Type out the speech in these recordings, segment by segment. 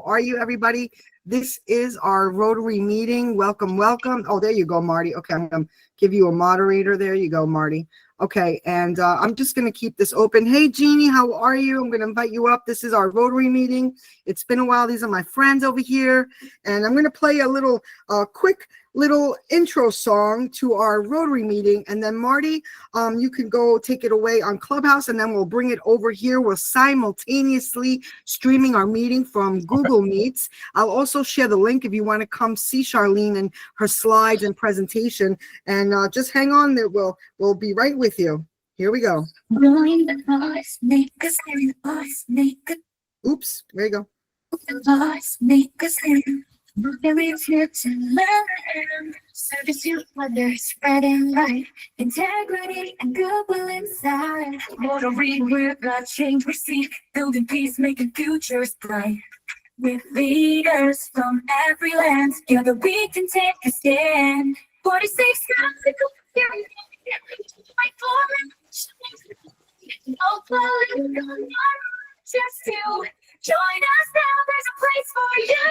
are you, everybody? This is our Rotary meeting. Welcome, welcome. Oh, there you go, Marty. Okay, I'm going to give you a moderator. There you go, Marty. Okay, and I'm just going to keep this open. Hey, Jeannie, how are you? I'm going to invite you up. This is our Rotary meeting. It's been a while. These are my friends over here. And I'm going to play a little quick little intro song to our Rotary meeting. And then, Marty, you can go take it away on Clubhouse, and then we'll bring it over here. We're simultaneously streaming our meeting from Google Meets. I'll also share the link if you want to come see Charlene and her slides and presentation. And just hang on there. We'll be right with you. Here we go. Oops, there you go. We're here to learn, service to others, spreading light, integrity and goodwill inside. Rotary, we're the change we seek, building peace, making futures bright. With leaders from every land, together we can take a stand. 46 just to join us now, there's a place for you.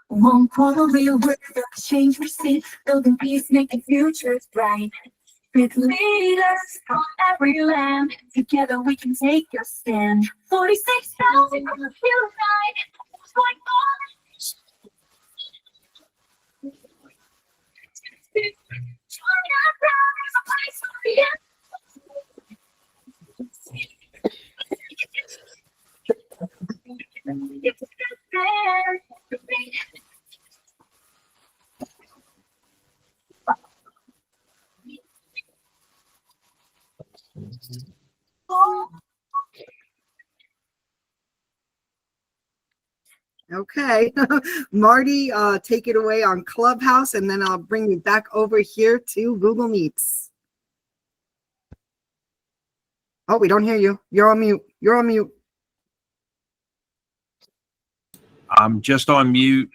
One quarterly with the change we see, building peace, making futures bright. With leaders from every land, together we can take a stand. 46,000 unite. Join us now, there's a place for you. Okay, Marty, take it away on Clubhouse, and then I'll bring you back over here to Google Meets. Oh, we don't hear you. You're on mute. You're on mute. I'm just on mute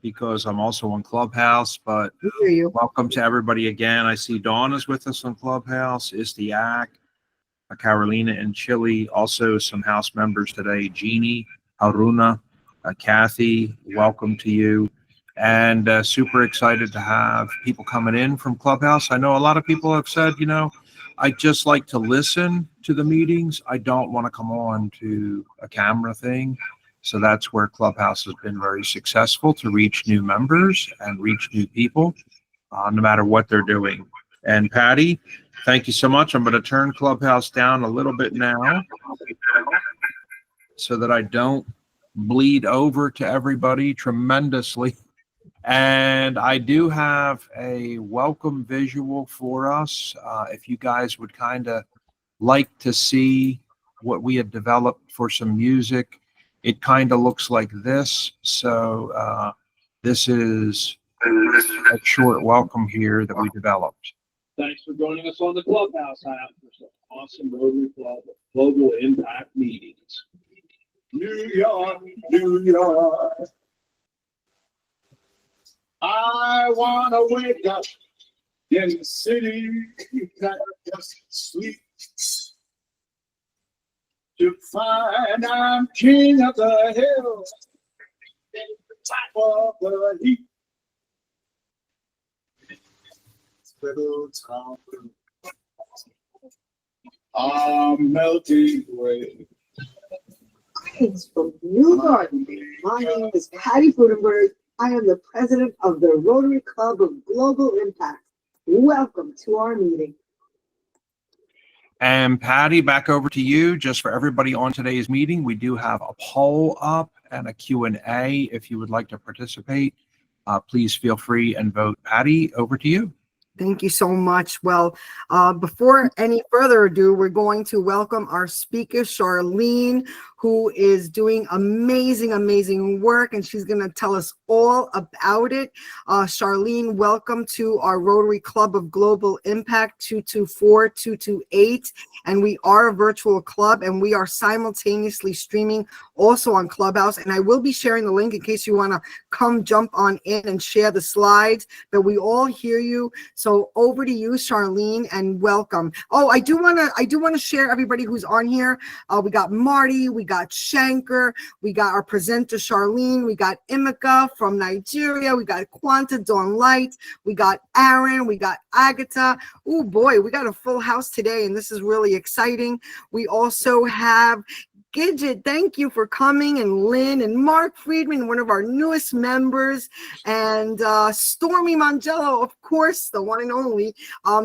because I'm also on Clubhouse, but we hear you. Welcome to everybody again. I see Dawn is with us on Clubhouse, Istiak, Carolina and Chile, also some house members today, Jeannie, Haruna, Kathy, welcome to you. And super excited to have people coming in from Clubhouse. I know a lot of people have said, you know, I just like to listen to the meetings. I don't want to come on to a camera thing. So that's where Clubhouse has been very successful to reach new members and reach new people, no matter what they're doing. And Patty, thank you so much. I'm going to turn Clubhouse down a little bit now so that I don't bleed over to everybody tremendously. And I do have a welcome visual for us. If you guys would kind of like to see what we had developed for some music, it kind of looks like this. So this is a short welcome here that we developed. Thanks for joining us on the Clubhouse app for some awesome Rotary Club Global Impact meetings. New York, New York. I want to wake up in the city that just sleeps, to find I'm king of the hill, top of the heap. Little town, Milky Way. Greetings from New Garden. My name is Patty Frudenberg. I am the president of the Rotary Club of Global Impact. Welcome to our meeting. And Patty, back over to you. Just for everybody on today's meeting, we do have a poll up and a Q&A. If you would like to participate, please feel free and vote. Patty, over to you. Thank you so much. Well, before any further ado, we're going to welcome our speaker, Charlene, who is doing amazing work, and she's going to tell us all about it. Charlene, welcome to our Rotary Club of Global Impact 224-228. And we are a virtual club, and we are simultaneously streaming also on Clubhouse. And I will be sharing the link in case you want to come jump on in and share the slides, but we all hear you. So over to you, Charlene, and welcome. Oh, I do want to share everybody who's on here. We got Marty, we got Shankar, we got our presenter Charlene, we got Imika from Nigeria, we got Quanta Dawn Light, we got Aaron, we got Agatha. Oh boy, we got a full house today, and this is really exciting. We also have Gidget, thank you for coming, and Lynn and Mark Friedman, one of our newest members, and Stormy Mangello, of course, the one and only.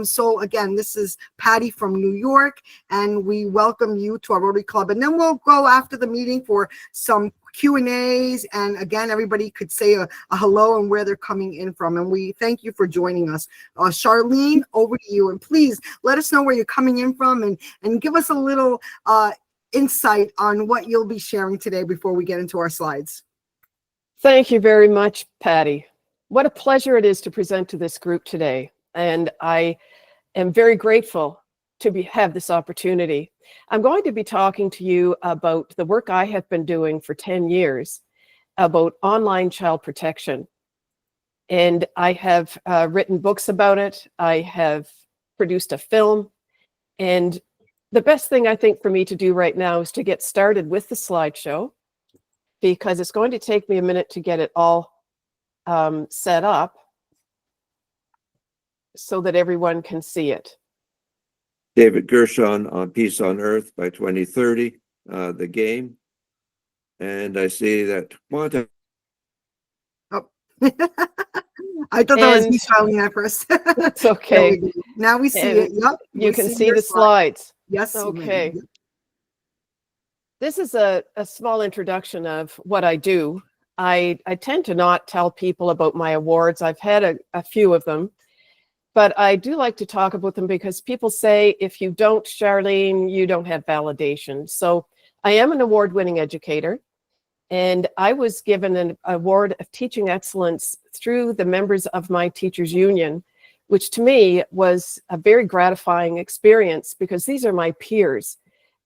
So again, this is Patty from New York, and we welcome you to our Rotary Club. And then we'll go after the meeting for some Q&As, and again, everybody could say a hello and where they're coming in from, and we thank you for joining us. Charlene, over to you, and please let us know where you're coming in from, and give us a little insight on what you'll be sharing today before we get into our slides. Thank you very much, Patty. What a pleasure it is to present to this group today, and I am very grateful to have this opportunity. I'm going to be talking to you about the work I have been doing for 10 years about online child protection. And I have written books about it. I have produced a film. And the best thing I think for me to do right now is to get started with the slideshow, because it's going to take me a minute to get it all set up so that everyone can see it. David Gershon on Peace on Earth by 2030, the game. And I see that Quanta. Oh. I thought that was me, Charlene, at first. That's okay. Now we see it. Yep. You can see the slides. Yes. Okay. This is a small introduction of what I do. I tend to not tell people about my awards. I've had a few of them, but I do like to talk about them because people say, if you don't, Charlene, you don't have validation. So I am an award-winning educator, and I was given an award of teaching excellence through the members of my teachers union, which to me was a very gratifying experience, because these are my peers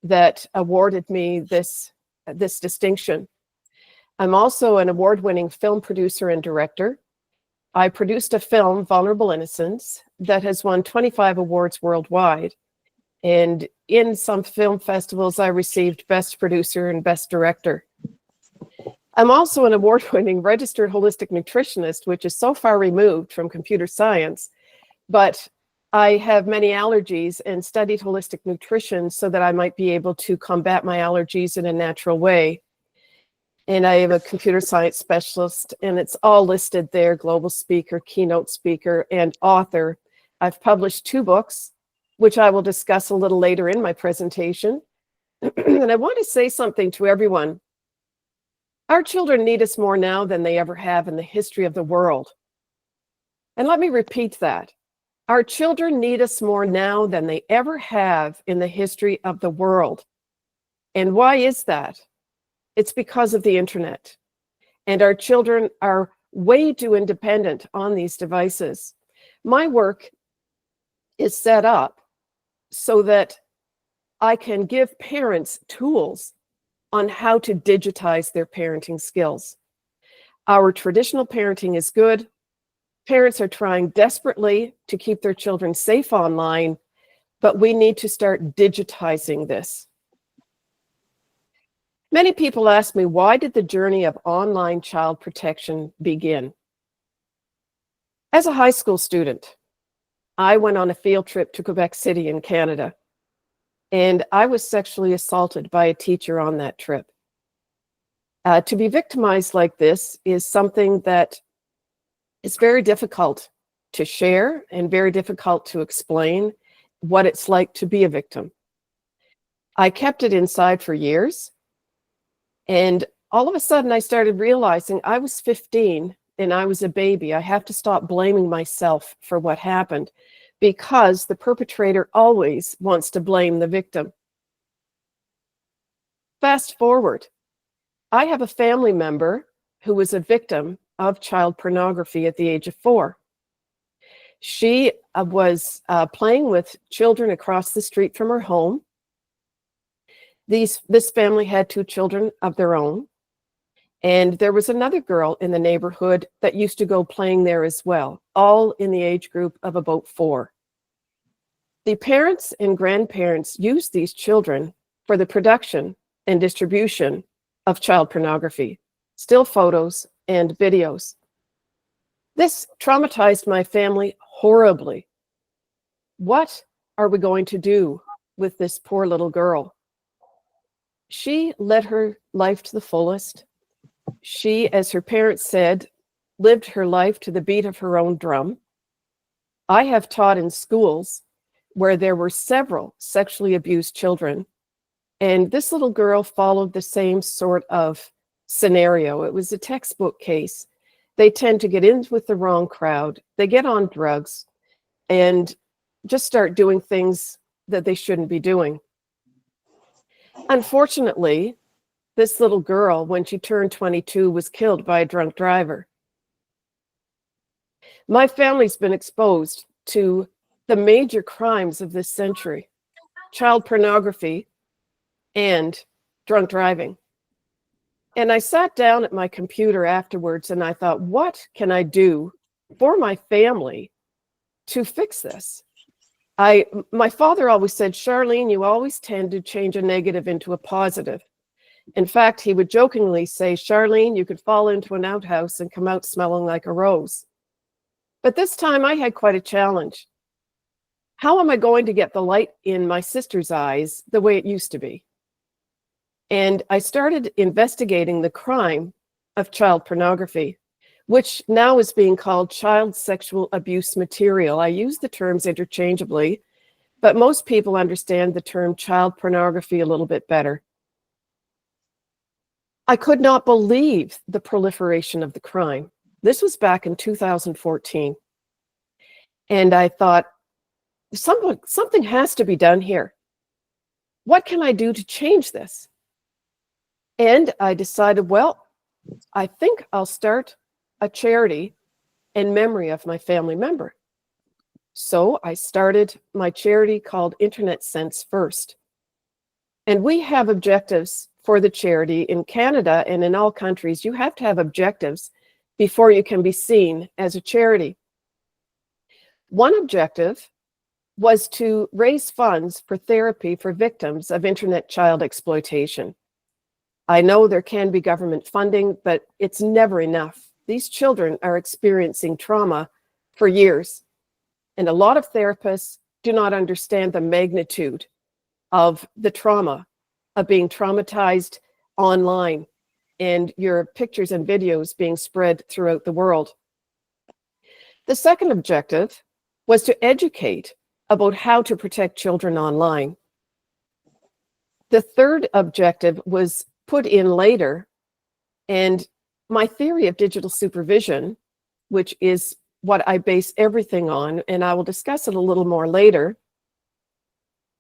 that awarded me this distinction. I'm also an award-winning film producer and director. I produced a film, Vulnerable Innocence, that has won 25 awards worldwide. And in some film festivals, I received Best Producer and Best Director. I'm also an award-winning registered holistic nutritionist, which is so far removed from computer science, but I have many allergies and studied holistic nutrition so that I might be able to combat my allergies in a natural way. And I am a computer science specialist, and it's all listed there: global speaker, keynote speaker, and author. I've published 2 books, which I will discuss a little later in my presentation. And I want to say something to everyone. Our children need us more now than they ever have in the history of the world. And let me repeat that. Our children need us more now than they ever have in the history of the world. And why is that? It's because of the internet. And our children are way too independent on these devices. My work is set up so that I can give parents tools on how to digitize their parenting skills. Our traditional parenting is good. Parents are trying desperately to keep their children safe online, but we need to start digitizing this. Many people ask me, why did the journey of online child protection begin? As a high school student, I went on a field trip to Quebec City in Canada, and I was sexually assaulted by a teacher on that trip. To be victimized like this is something that is very difficult to share and very difficult to explain what it's like to be a victim. I kept it inside for years, and all of a sudden I started realizing I was 15 and I was a baby. I have to stop blaming myself for what happened, because the perpetrator always wants to blame the victim. Fast forward, I have a family member who was a victim of child pornography at the age of 4. She was playing with children across the street from her home. This family had 2 children of their own. And there was another girl in the neighborhood that used to go playing there as well, all in the age group of about 4. The parents and grandparents used these children for the production and distribution of child pornography, still photos and videos. This traumatized my family horribly. What are we going to do with this poor little girl? She led her life to the fullest. She, as her parents said, lived her life to the beat of her own drum. I have taught in schools where there were several sexually abused children, and this little girl followed the same sort of scenario. It was a textbook case. They tend to get in with the wrong crowd. They get on drugs and just start doing things that they shouldn't be doing. Unfortunately, this little girl, when she turned 22, was killed by a drunk driver. My family's been exposed to the major crimes of this century: child pornography and drunk driving. And I sat down at my computer afterwards and I thought, what can I do for my family to fix this? My father always said, Charlene, you always tend to change a negative into a positive. In fact, he would jokingly say, Charlene, you could fall into an outhouse and come out smelling like a rose. But this time I had quite a challenge. How am I going to get the light in my sister's eyes the way it used to be? And I started investigating the crime of child pornography, which now is being called child sexual abuse material. I use the terms interchangeably, but most people understand the term child pornography a little bit better. I could not believe the proliferation of the crime. This was back in 2014. And I thought, something has to be done here. What can I do to change this? And I decided, well, I think I'll start a charity in memory of my family member. So I started my charity called Internet Sense First. And we have objectives for the charity in Canada and in all countries. You have to have objectives before you can be seen as a charity. One objective was to raise funds for therapy for victims of internet child exploitation. I know there can be government funding, but it's never enough. These children are experiencing trauma for years, and a lot of therapists do not understand the magnitude of the trauma of being traumatized online and your pictures and videos being spread throughout the world. The second objective was to educate about how to protect children online. The third objective was put in later, and my theory of digital supervision, which is what I base everything on, and I will discuss it a little more later,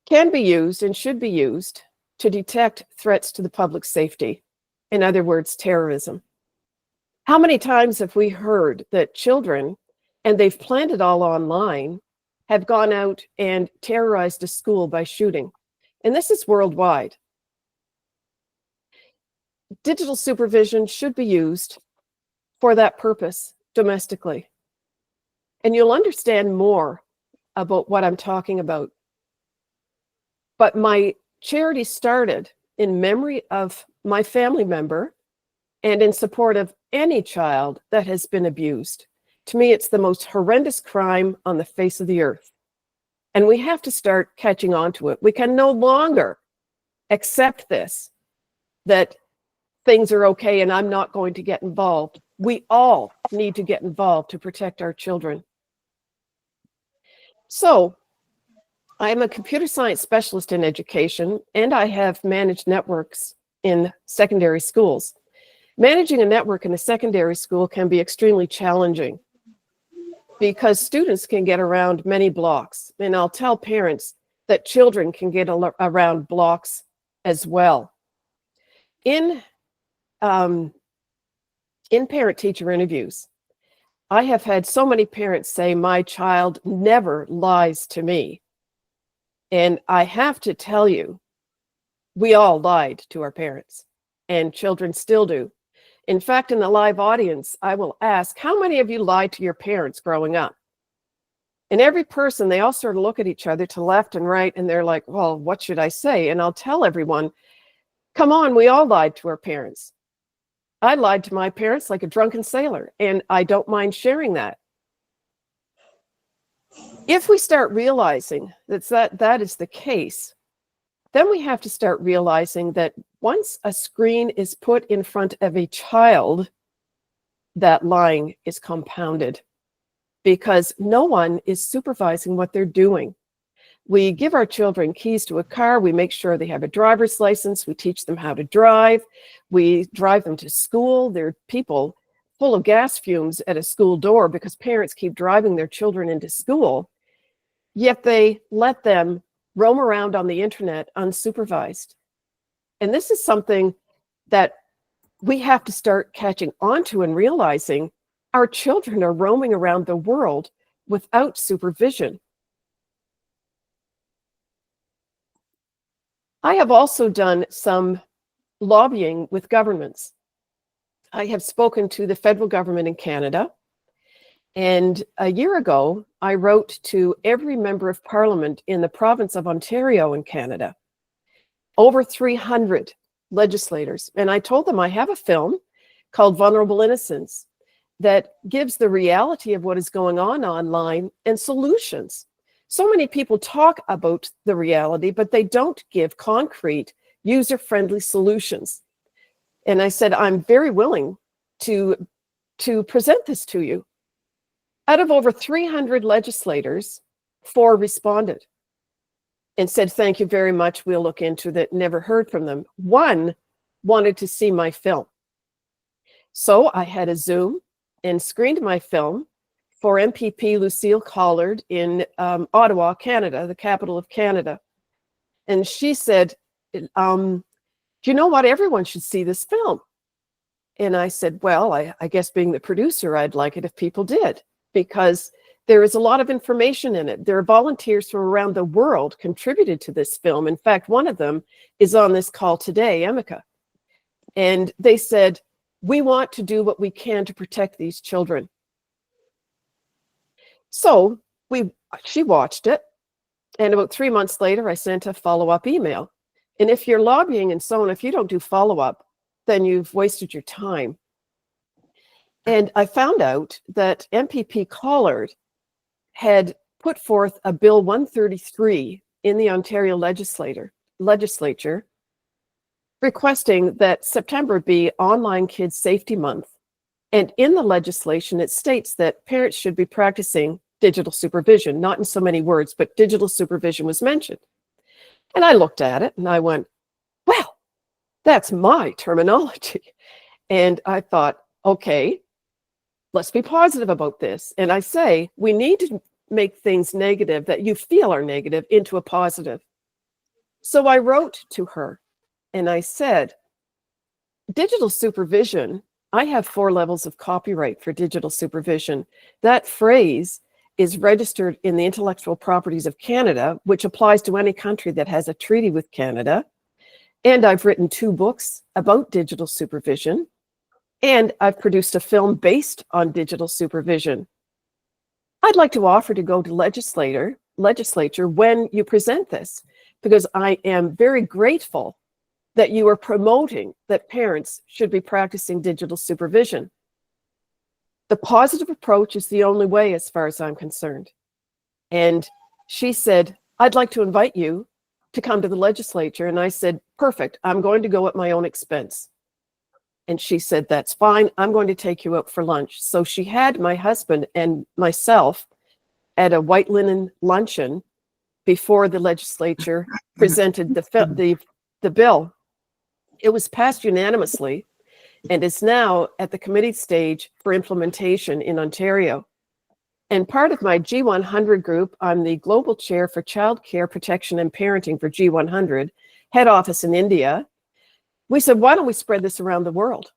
can be used and should be used to detect threats to the public safety. In other words, terrorism. How many times have we heard that children, and they've planned it all online, have gone out and terrorized a school by shooting? And this is worldwide. Digital supervision should be used for that purpose domestically. And you'll understand more about what I'm talking about. But my charity started in memory of my family member and in support of any child that has been abused. To me, it's the most horrendous crime on the face of the earth. And we have to start catching on to it. We can no longer accept this, that things are okay and I'm not going to get involved. We all need to get involved to protect our children. So, I am a computer science specialist in education, and I have managed networks in secondary schools. Managing a network in a secondary school can be extremely challenging because students can get around many blocks. And I'll tell parents that children can get around blocks as well. In in parent-teacher interviews, I have had so many parents say, my child never lies to me. And I have to tell you, we all lied to our parents, and children still do. In fact, in the live audience, I will ask, how many of you lied to your parents growing up? And every person, they all sort of look at each other to left and right, and they're like, well, what should I say? And I'll tell everyone, come on, we all lied to our parents. I lied to my parents like a drunken sailor, and I don't mind sharing that. If we start realizing that is the case, then we have to start realizing that once a screen is put in front of a child, that lying is compounded because no one is supervising what they're doing. We give our children keys to a car. We make sure they have a driver's license. We teach them how to drive. We drive them to school. There are people full of gas fumes at a school door because parents keep driving their children into school, yet they let them roam around on the internet unsupervised. And this is something that we have to start catching on to and realizing our children are roaming around the world without supervision. I have also done some lobbying with governments. I have spoken to the federal government in Canada. And a year ago, I wrote to every member of parliament in the province of Ontario in Canada, over 300 legislators. And I told them I have a film called Vulnerable Innocence that gives the reality of what is going on online and solutions. So many people talk about the reality, but they don't give concrete, user-friendly solutions. And I said, I'm very willing to present this to you. Out of over 300 legislators, 4 responded and said, thank you very much, we'll look into that. Never heard from them. 1 wanted to see my film. So I had a Zoom and screened my film for MPP Lucille Collard in Ottawa, Canada, the capital of Canada. And she said, do you know what? Everyone should see this film. And I said, well, I guess being the producer, I'd like it if people did, because there is a lot of information in it. There are volunteers from around the world contributed to this film. In fact, one of them is on this call today, Emeka. And they said, we want to do what we can to protect these children. So she watched it. And about 3 months later, I sent a follow-up email. And if you're lobbying and so on, if you don't do follow-up, then you've wasted your time. And I found out that MPP Collard had put forth a Bill 133 in the Ontario legislature requesting that September be Online Kids Safety Month. And in the legislation, it states that parents should be practicing digital supervision, not in so many words, but digital supervision was mentioned. And I looked at it and I went, well, that's my terminology. And I thought, okay, let's be positive about this. And I say, we need to make things negative that you feel are negative into a positive. So I wrote to her and I said, digital supervision, I have 4 levels of copyright for digital supervision. That phrase is registered in the Intellectual Properties of Canada, which applies to any country that has a treaty with Canada. And I've written 2 books about digital supervision. And I've produced a film based on digital supervision. I'd like to offer to go to legislature when you present this, because I am very grateful that you are promoting that parents should be practicing digital supervision. The positive approach is the only way as far as I'm concerned. And she said, I'd like to invite you to come to the legislature. And I said, perfect, I'm going to go at my own expense. And she said, that's fine, I'm going to take you out for lunch. So she had my husband and myself at a white linen luncheon before the legislature presented the bill. It was passed unanimously and is now at the committee stage for implementation in Ontario. And part of my G100 group, I'm the global chair for child care, protection, and parenting for G100, head office in India. We said, why don't we spread this around the world?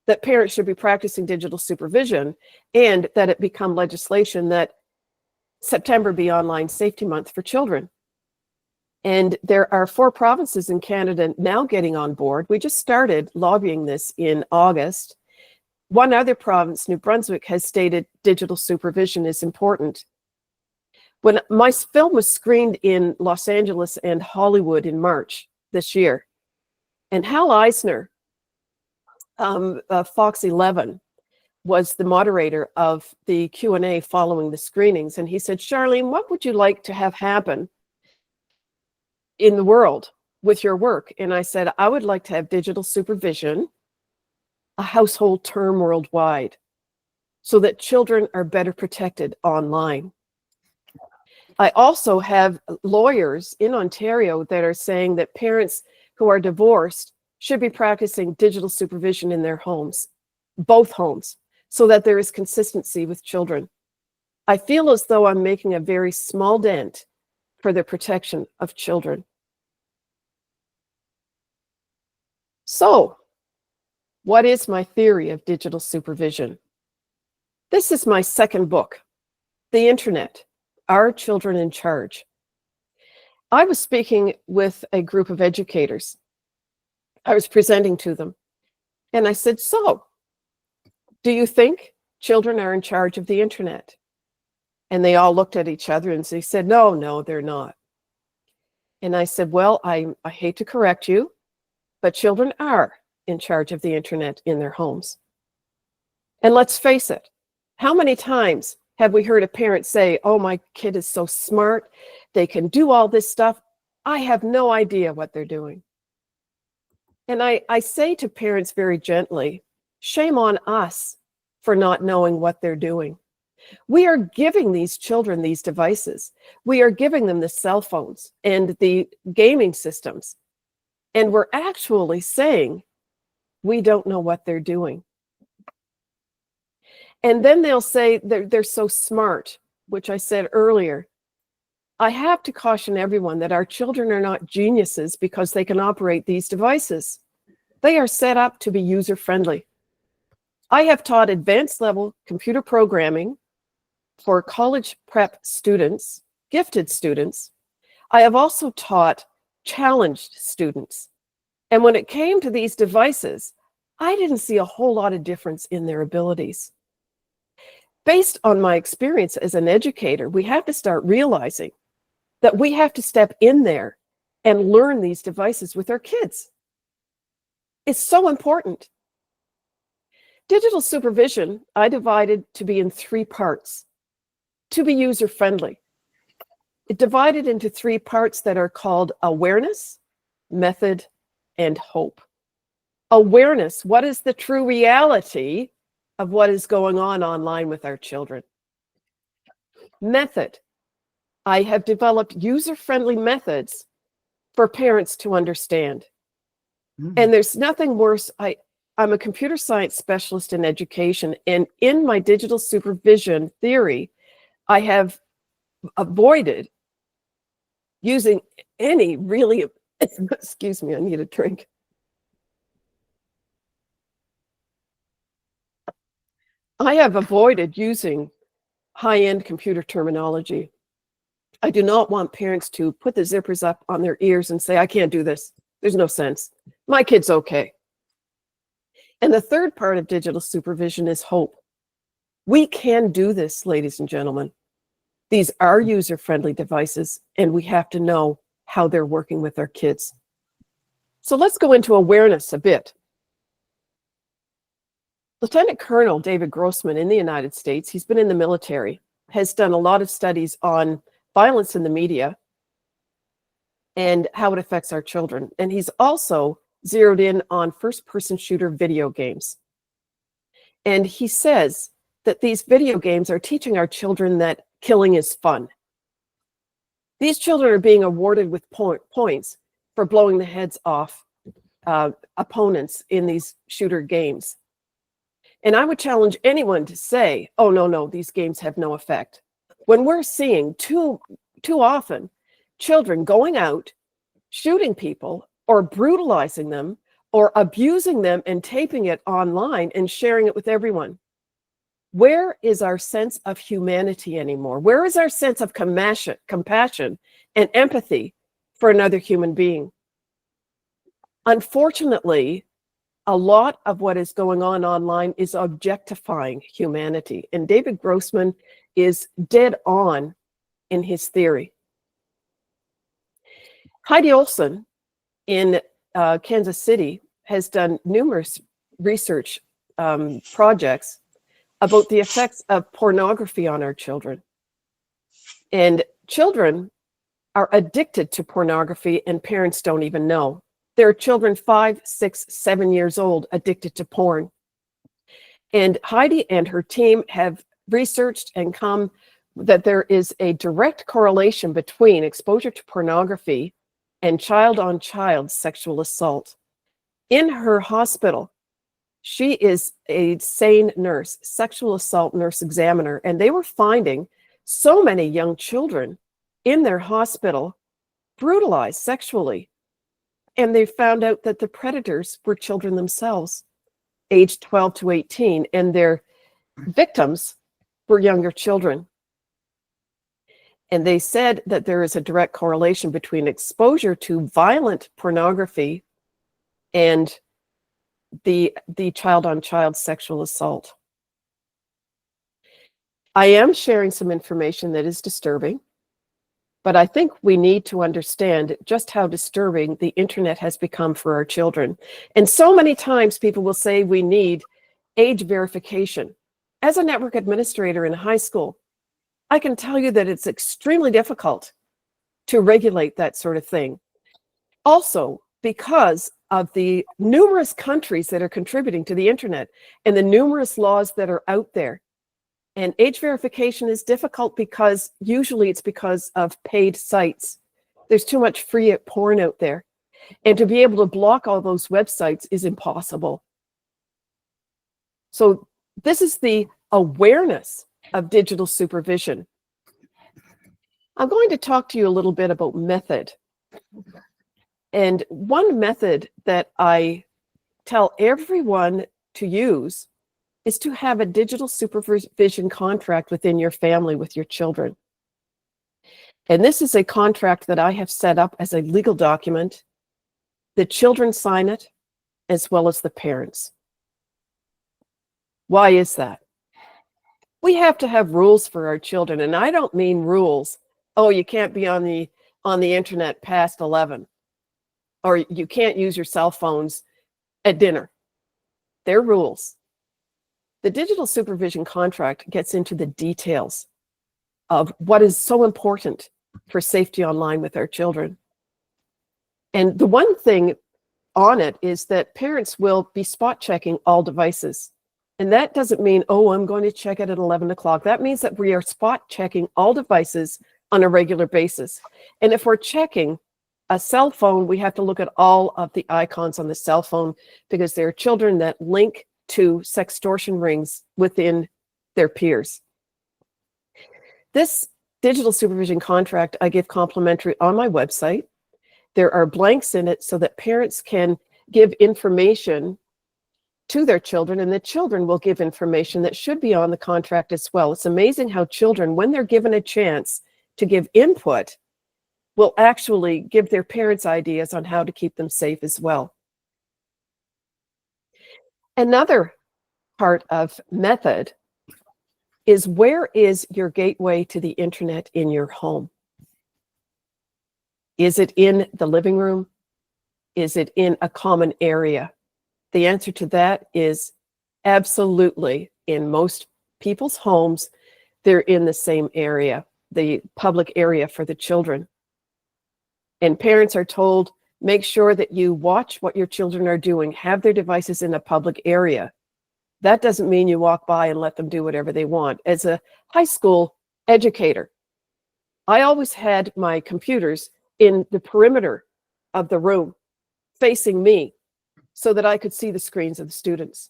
that parents should be practicing digital supervision and that it become legislation that September be Online Safety Month for children. And there are 4 provinces in Canada now getting on board. We just started lobbying this in August. One other province, New Brunswick, has stated digital supervision is important. When my film was screened in Los Angeles and Hollywood in March this year, and Hal Eisner, Fox 11, was the moderator of the Q&A following the screenings. And he said, Charlene, what would you like to have happen in the world with your work? And I said, I would like to have digital supervision a household term worldwide so that children are better protected online. I also have lawyers in Ontario that are saying that parents who are divorced should be practicing digital supervision in their homes, both homes, so that there is consistency with children. I feel as though I'm making a very small dent for the protection of children. So, what is my theory of digital supervision? This is my second book, The Internet, Our Children in Charge. I was speaking with a group of educators. I was presenting to them, and I said, so, do you think children are in charge of the internet? And they all looked at each other and they said, no, they're not. And I said, well, I hate to correct you, but children are in charge of the internet in their homes. And let's face it, how many times have we heard a parent say, oh, my kid is so smart, they can do all this stuff, I have no idea what they're doing. And I say to parents very gently, shame on us for not knowing what they're doing. We are giving these children these devices. We are giving them the cell phones and the gaming systems. And we're actually saying, we don't know what they're doing. And then they'll say they're so smart, which I said earlier. I have to caution everyone that our children are not geniuses because they can operate these devices. They are set up to be user-friendly. I have taught advanced level computer programming for college prep students, gifted students. I have also taught challenged students. And when it came to these devices, I didn't see a whole lot of difference in their abilities. Based on my experience as an educator, we have to start realizing that we have to step in there and learn these devices with our kids. It's so important. Digital supervision, I divided to be in 3 parts, to be user-friendly. It divided into 3 parts that are called awareness, method, and hope. Awareness, what is the true reality of what is going on online with our children? Method, I have developed user-friendly methods for parents to understand. And there's nothing worse. I'm a computer science specialist in education, and in my digital supervision theory, I have avoided using any really, excuse me, I need a drink. I have avoided using high-end computer terminology. I do not want parents to put the zippers up on their ears and say, I can't do this. There's no sense. My kid's okay. And the third part of digital supervision is hope. We can do this, ladies and gentlemen. These are user-friendly devices, and we have to know how they're working with our kids. So let's go into awareness a bit. Lieutenant Colonel David Grossman in the United States, he's been in the military, has done a lot of studies on violence in the media and how it affects our children. And he's also zeroed in on first-person shooter video games. And he says that these video games are teaching our children that killing is fun. These children are being awarded with points for blowing the heads off opponents in these shooter games. And I would challenge anyone to say, oh, no, these games have no effect. When we're seeing too often children going out, shooting people, or brutalizing them, or abusing them and taping it online and sharing it with everyone. Where is our sense of humanity anymore? Where is our sense of compassion and empathy for another human being? Unfortunately, a lot of what is going on online is objectifying humanity. And David Grossman is dead on in his theory. Heidi Olson in Kansas City has done numerous research projects about the effects of pornography on our children. And children are addicted to pornography and parents don't even know. There are children 5, 6, 7 years old addicted to porn. And Heidi and her team have researched and come that there is a direct correlation between exposure to pornography and child-on-child sexual assault. In her hospital, she is a SANE nurse, sexual assault nurse examiner, and they were finding so many young children in their hospital brutalized sexually. And they found out that the predators were children themselves, aged 12 to 18, and their victims were younger children. And they said that there is a direct correlation between exposure to violent pornography and the child-on-child sexual assault. I am sharing some information that is disturbing, but I think we need to understand just how disturbing the internet has become for our children. And so many times people will say we need age verification. As a network administrator in high school, I can tell you that it's extremely difficult to regulate that sort of thing. Also, because of the numerous countries that are contributing to the internet and the numerous laws that are out there. And age verification is difficult because usually it's because of paid sites. There's too much free porn out there. And to be able to block all those websites is impossible. So this is the awareness of digital supervision. I'm going to talk to you a little bit about method. And one method that I tell everyone to use is to have a digital supervision contract within your family with your children. And this is a contract that I have set up as a legal document. The children sign it, as well as the parents. Why is that? We have to have rules for our children, and I don't mean rules. Oh, you can't be on the internet past 11, or you can't use your cell phones at dinner. They're rules. The digital supervision contract gets into the details of what is so important for safety online with our children. And the one thing on it is that parents will be spot checking all devices. And that doesn't mean, oh, I'm going to check it at 11 o'clock. That means that we are spot checking all devices on a regular basis. And if we're checking a cell phone, we have to look at all of the icons on the cell phone because there are children that link to sextortion rings within their peers. This digital supervision contract I give complimentary on my website. There are blanks in it so that parents can give information to their children, and the children will give information that should be on the contract as well. It's amazing how children, when they're given a chance to give input, will actually give their parents ideas on how to keep them safe as well. Another part of method is, where is your gateway to the internet in your home? Is it in the living room? Is it in a common area? The answer to that is absolutely. In most people's homes, they're in the same area, the public area for the children. And parents are told, make sure that you watch what your children are doing, have their devices in a public area. That doesn't mean you walk by and let them do whatever they want. As a high school educator, I always had my computers in the perimeter of the room facing me so that I could see the screens of the students.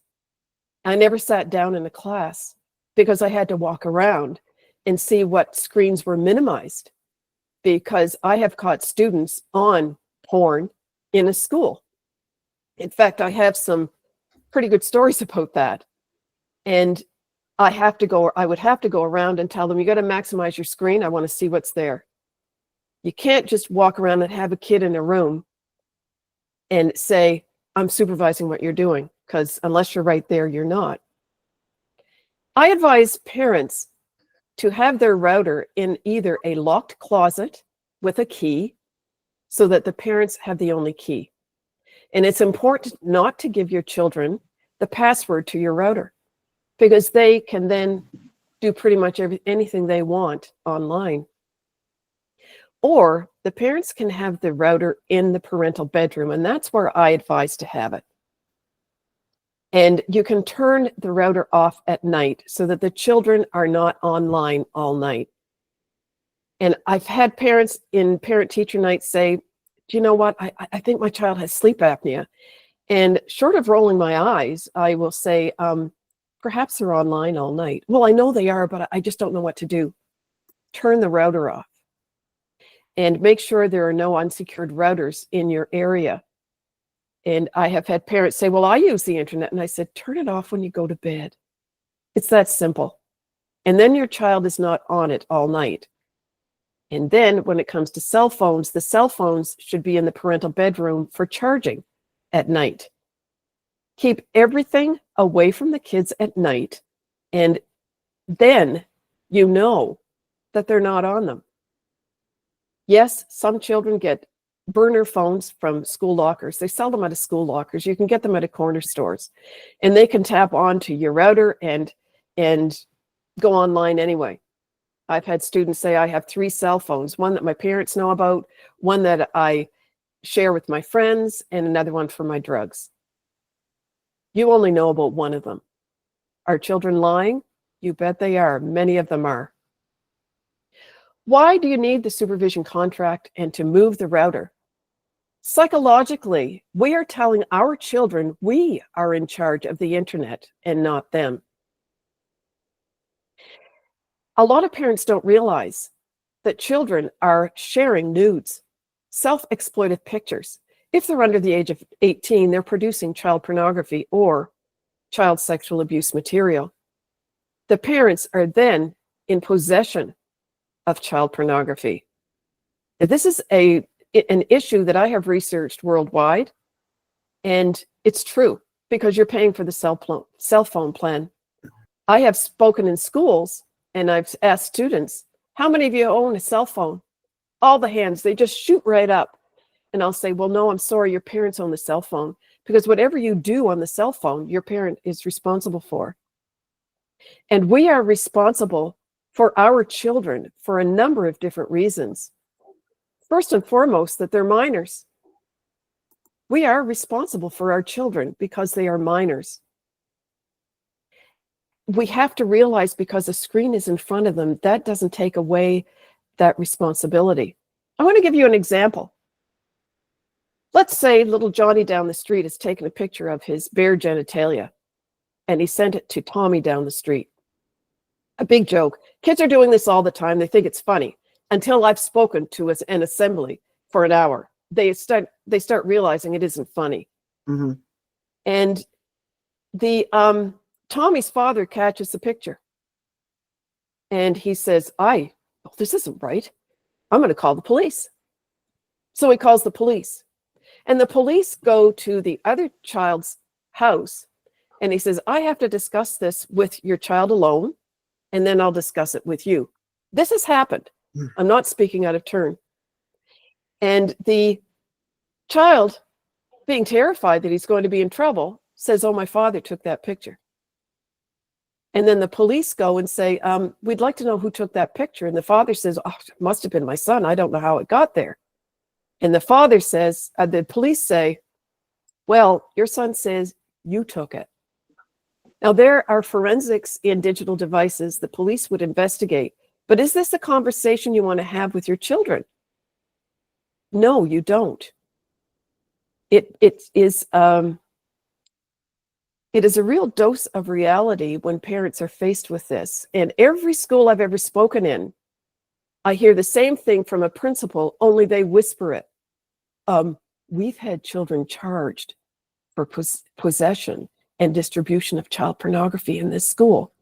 I never sat down in a class because I had to walk around and see what screens were minimized, because I have caught students on porn in a school. In fact, I have some pretty good stories about that. And I would have to go around and tell them, you got to maximize your screen. I want to see what's there. You can't just walk around and have a kid in a room and say, I'm supervising what you're doing, because unless you're right there, you're not. I advise parents to have their router in either a locked closet with a key so that the parents have the only key. And it's important not to give your children the password to your router, because they can then do pretty much anything they want online. Or the parents can have the router in the parental bedroom, and that's where I advise to have it. And you can turn the router off at night so that the children are not online all night. And I've had parents in parent-teacher night say, do you know what? I think my child has sleep apnea. And short of rolling my eyes, I will say, perhaps they're online all night. Well, I know they are, but I just don't know what to do. Turn the router off. And make sure there are no unsecured routers in your area. And I have had parents say, well, I use the internet. And I said, turn it off when you go to bed. It's that simple. And then your child is not on it all night. And then when it comes to cell phones, the cell phones should be in the parental bedroom for charging at night. Keep everything away from the kids at night. And then you know that they're not on them. Yes, some children get burner phones from school lockers. They sell them at school lockers. You can get them at corner stores. And they can tap onto your router and go online anyway. I've had students say, I have 3 cell phones, one that my parents know about, one that I share with my friends, and another one for my drugs. You only know about one of them. Are children lying? You bet they are. Many of them are. Why do you need the supervision contract and to move the router? Psychologically, we are telling our children we are in charge of the internet and not them. A lot of parents don't realize that children are sharing nudes, self-exploitive pictures. If they're under the age of 18, they're producing child pornography or child sexual abuse material. The parents are then in possession of child pornography. This is an issue that I have researched worldwide, and it's true because you're paying for the cell phone plan. I have spoken in schools and I've asked students, how many of you own a cell phone? All the hands, they just shoot right up. And I'll say, well, no, I'm sorry, your parents own the cell phone, because whatever you do on the cell phone, your parent is responsible for. And we are responsible for our children for a number of different reasons. First and foremost, that they're minors. We are responsible for our children because they are minors. We have to realize because a screen is in front of them, that doesn't take away that responsibility. I want to give you an example. Let's say little Johnny down the street has taken a picture of his bare genitalia and he sent it to Tommy down the street. A big joke. Kids are doing this all the time. They think it's funny until I've spoken to an assembly for an hour. They start realizing it isn't funny. Mm-hmm. And the Tommy's father catches the picture and he says, this isn't right. I'm going to call the police. So he calls the police, and the police go to the other child's house and he says, I have to discuss this with your child alone, and then I'll discuss it with you. This has happened. I'm not speaking out of turn. And the child, being terrified that he's going to be in trouble, says, oh, my father took that picture. And then the police go and say, we'd like to know who took that picture. And the father says, oh, it must have been my son. I don't know how it got there. And the father says, the police say, well, your son says you took it. Now, there are forensics in digital devices. The police would investigate. But is this a conversation you want to have with your children? No, you don't. It is a real dose of reality when parents are faced with this. And every school I've ever spoken in, I hear the same thing from a principal, only they whisper it. We've had children charged for possession and distribution of child pornography in this school.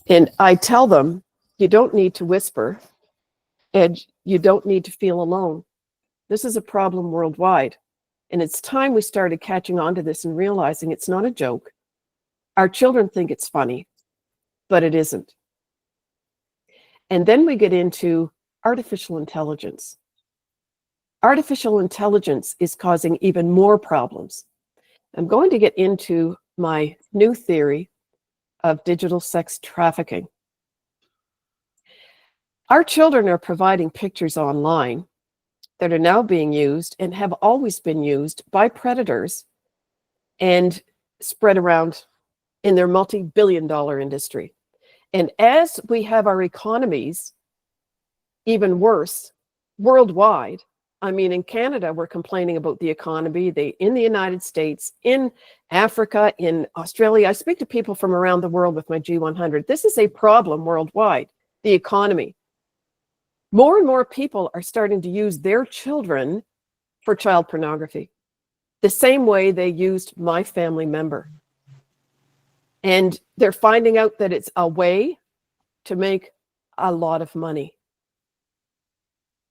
And I tell them, you don't need to whisper, and you don't need to feel alone. This is a problem worldwide. And it's time we started catching on to this and realizing it's not a joke. Our children think it's funny, but it isn't. And then we get into artificial intelligence. Artificial intelligence is causing even more problems. I'm going to get into my new theory of digital sex trafficking. Our children are providing pictures online that are now being used and have always been used by predators and spread around in their multi-billion-dollar industry. And as we have our economies even worse worldwide, I mean, in Canada, we're complaining about the economy, in the United States, in Africa, in Australia. I speak to people from around the world with my G100. This is a problem worldwide, the economy. More and more people are starting to use their children for child pornography, the same way they used my family member. And they're finding out that it's a way to make a lot of money.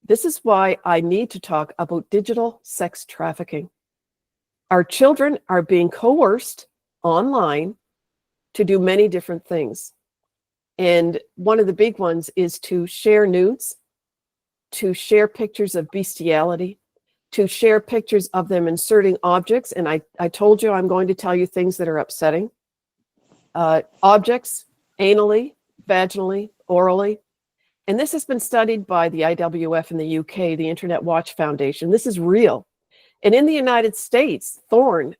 This is why I need to talk about digital sex trafficking. Our children are being coerced online to do many different things. And one of the big ones is to share nudes, to share pictures of bestiality, to share pictures of them inserting objects. And I told you I'm going to tell you things that are upsetting. Objects, anally, vaginally, orally. And this has been studied by the IWF in the UK, the Internet Watch Foundation. This is real. And in the United States, Thorne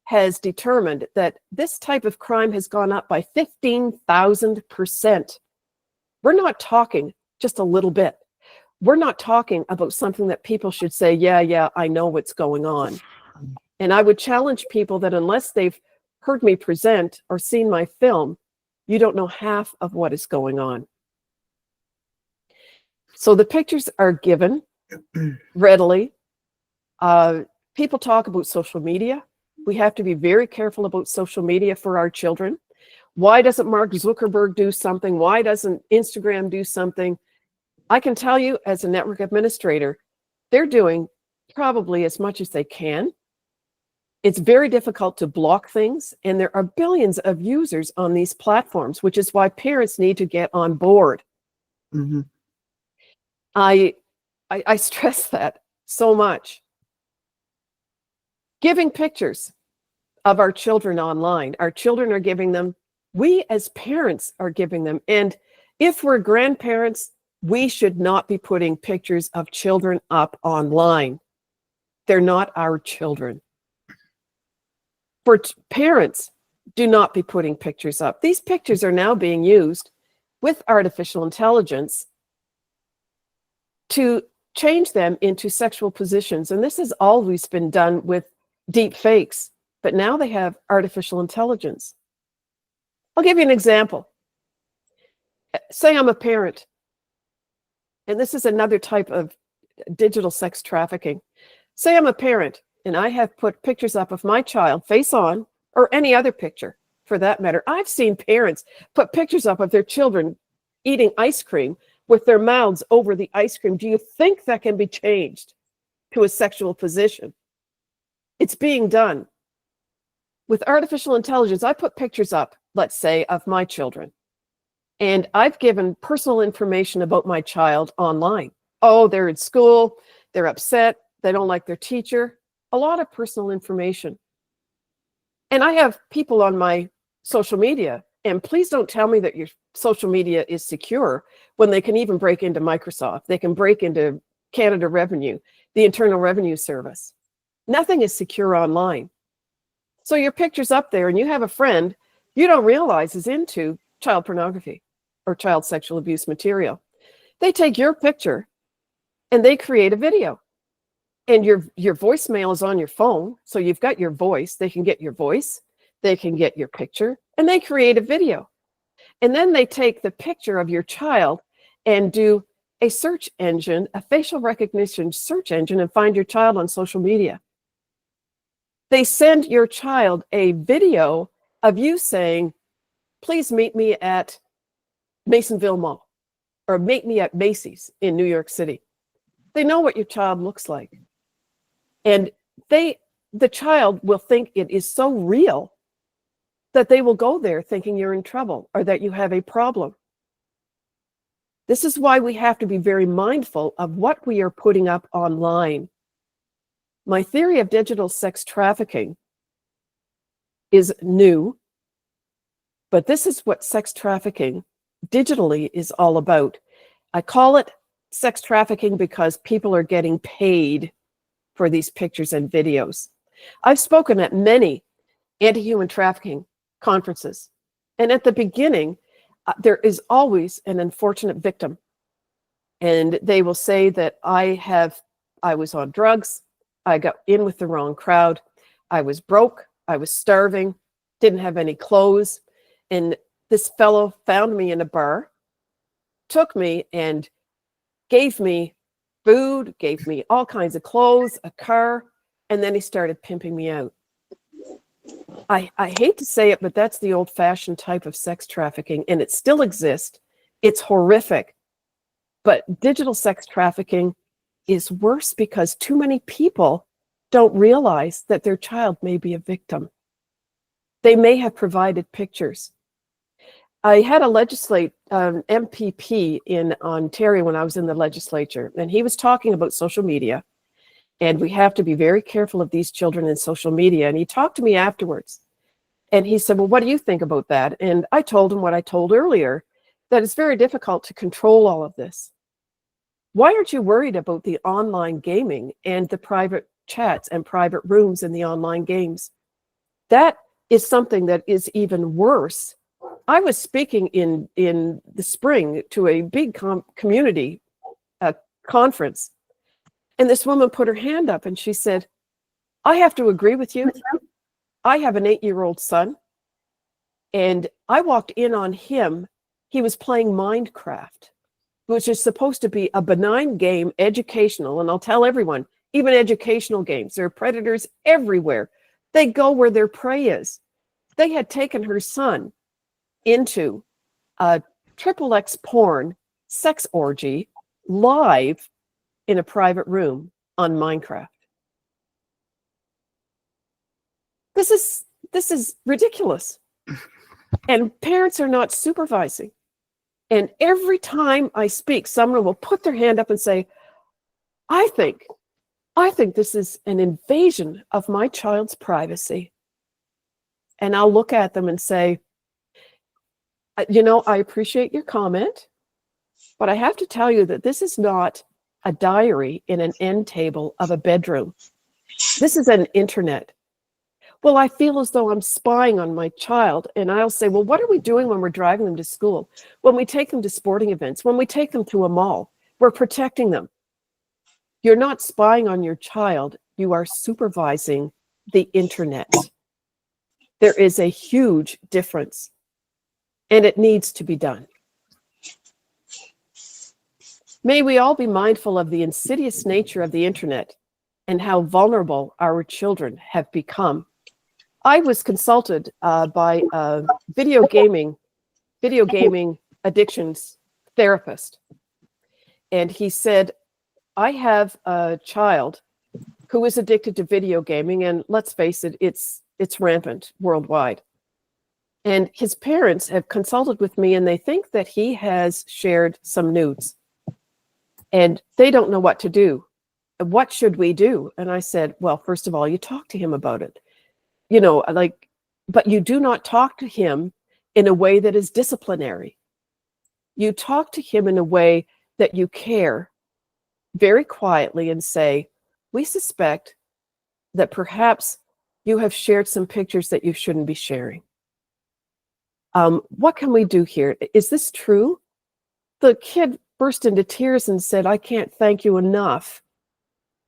has determined that this type of crime has gone up by 15,000%. We're not talking just a little bit. We're not talking about something that people should say, yeah, I know what's going on. And I would challenge people that unless they've heard me present or seen my film, you don't know half of what is going on. So the pictures are given readily. People talk about social media. We have to be very careful about social media for our children. Why doesn't Mark Zuckerberg do something? Why doesn't Instagram do something? I can tell you as a network administrator, they're doing probably as much as they can. It's very difficult to block things, and there are billions of users on these platforms, which is why parents need to get on board. Mm-hmm. I stress that so much. Giving pictures of our children online. Our children are giving them. We as parents are giving them. And if we're grandparents, we should not be putting pictures of children up online. They're not our children. For parents, do not be putting pictures up. These pictures are now being used with artificial intelligence to change them into sexual positions. And this has always been done with deep fakes, but now they have artificial intelligence. I'll give you an example. Say I'm a parent, and this is another type of digital sex trafficking. Say I'm a parent, and I have put pictures up of my child face on, or any other picture for that matter. I've seen parents put pictures up of their children eating ice cream with their mouths over the ice cream. Do you think that can be changed to a sexual position? It's being done. With artificial intelligence, I put pictures up, let's say, of my children. And I've given personal information about my child online. Oh, they're in school, they're upset, they don't like their teacher. A lot of personal information. And I have people on my social media, and please don't tell me that your social media is secure when they can even break into Microsoft. They can break into Canada Revenue, the Internal Revenue Service. Nothing is secure online. So your picture's up there and you have a friend you don't realize is into child pornography or child sexual abuse material. They take your picture and they create a video. And your voicemail is on your phone. So you've got your voice. They can get your voice. They can get your picture. And they create a video. And then they take the picture of your child and do a search engine, a facial recognition search engine, and find your child on social media. They send your child a video of you saying, please meet me at Masonville Mall or meet me at Macy's in New York City. They know what your child looks like. And the child will think it is so real that they will go there thinking you're in trouble or that you have a problem. This is why we have to be very mindful of what we are putting up online. My theory of digital sex trafficking is new, but this is what sex trafficking digitally is all about. I call it sex trafficking because people are getting paid for these pictures and videos. I've spoken at many anti-human trafficking conferences, and at the beginning, there is always an unfortunate victim, and they will say that I was on drugs, I got in with the wrong crowd, I was broke, I was starving, didn't have any clothes, and this fellow found me in a bar, took me and gave me food, gave me all kinds of clothes, a car, and then he started pimping me out. I hate to say it, but that's the old-fashioned type of sex trafficking, and it still exists. It's horrific. But digital sex trafficking is worse because too many people don't realize that their child may be a victim. They may have provided pictures. I had a MPP in Ontario when I was in the legislature, and he was talking about social media. And we have to be very careful of these children in social media. And he talked to me afterwards. And he said, well, what do you think about that? And I told him what I told earlier, that it's very difficult to control all of this. Why aren't you worried about the online gaming and the private chats and private rooms in the online games? That is something that is even worse. I was speaking in the spring to a big community conference. And this woman put her hand up and she said, I have to agree with you. I have an 8-year-old son, and I walked in on him. He was playing Minecraft, which is supposed to be a benign game, educational. And I'll tell everyone, even educational games, there are predators everywhere. They go where their prey is. They had taken her son into a XXX porn sex orgy live in a private room on Minecraft. This is ridiculous. And parents are not supervising. And every time I speak, someone will put their hand up and say, I think this is an invasion of my child's privacy. And I'll look at them and say, you know, I appreciate your comment, but I have to tell you that this is not a diary in an end table of a bedroom. This is an internet. Well, I feel as though I'm spying on my child. And I'll say, well, what are we doing when we're driving them to school? When we take them to sporting events, when we take them to a mall, we're protecting them. You're not spying on your child. You are supervising the internet. There is a huge difference, and it needs to be done. May we all be mindful of the insidious nature of the internet and how vulnerable our children have become. I was consulted by a video gaming addictions therapist. And he said, I have a child who is addicted to video gaming, and let's face it, it's rampant worldwide. And his parents have consulted with me, and they think that he has shared some nudes. And they don't know what to do. What should we do? And I said, well, first of all, you talk to him about it. You know, like, but you do not talk to him in a way that is disciplinary. You talk to him in a way that you care very quietly and say, we suspect that perhaps you have shared some pictures that you shouldn't be sharing. What can we do here? Is this true? The kid burst into tears and said, I can't thank you enough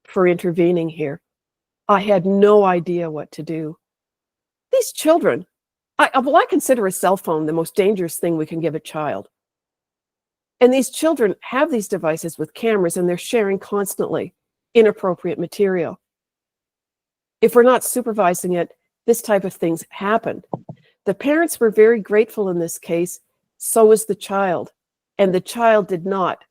for intervening here. I had no idea what to do. These children, I consider a cell phone the most dangerous thing we can give a child. And these children have these devices with cameras, and they're sharing constantly inappropriate material. If we're not supervising it, this type of things happen. The parents were very grateful in this case, so was the child. And the child did not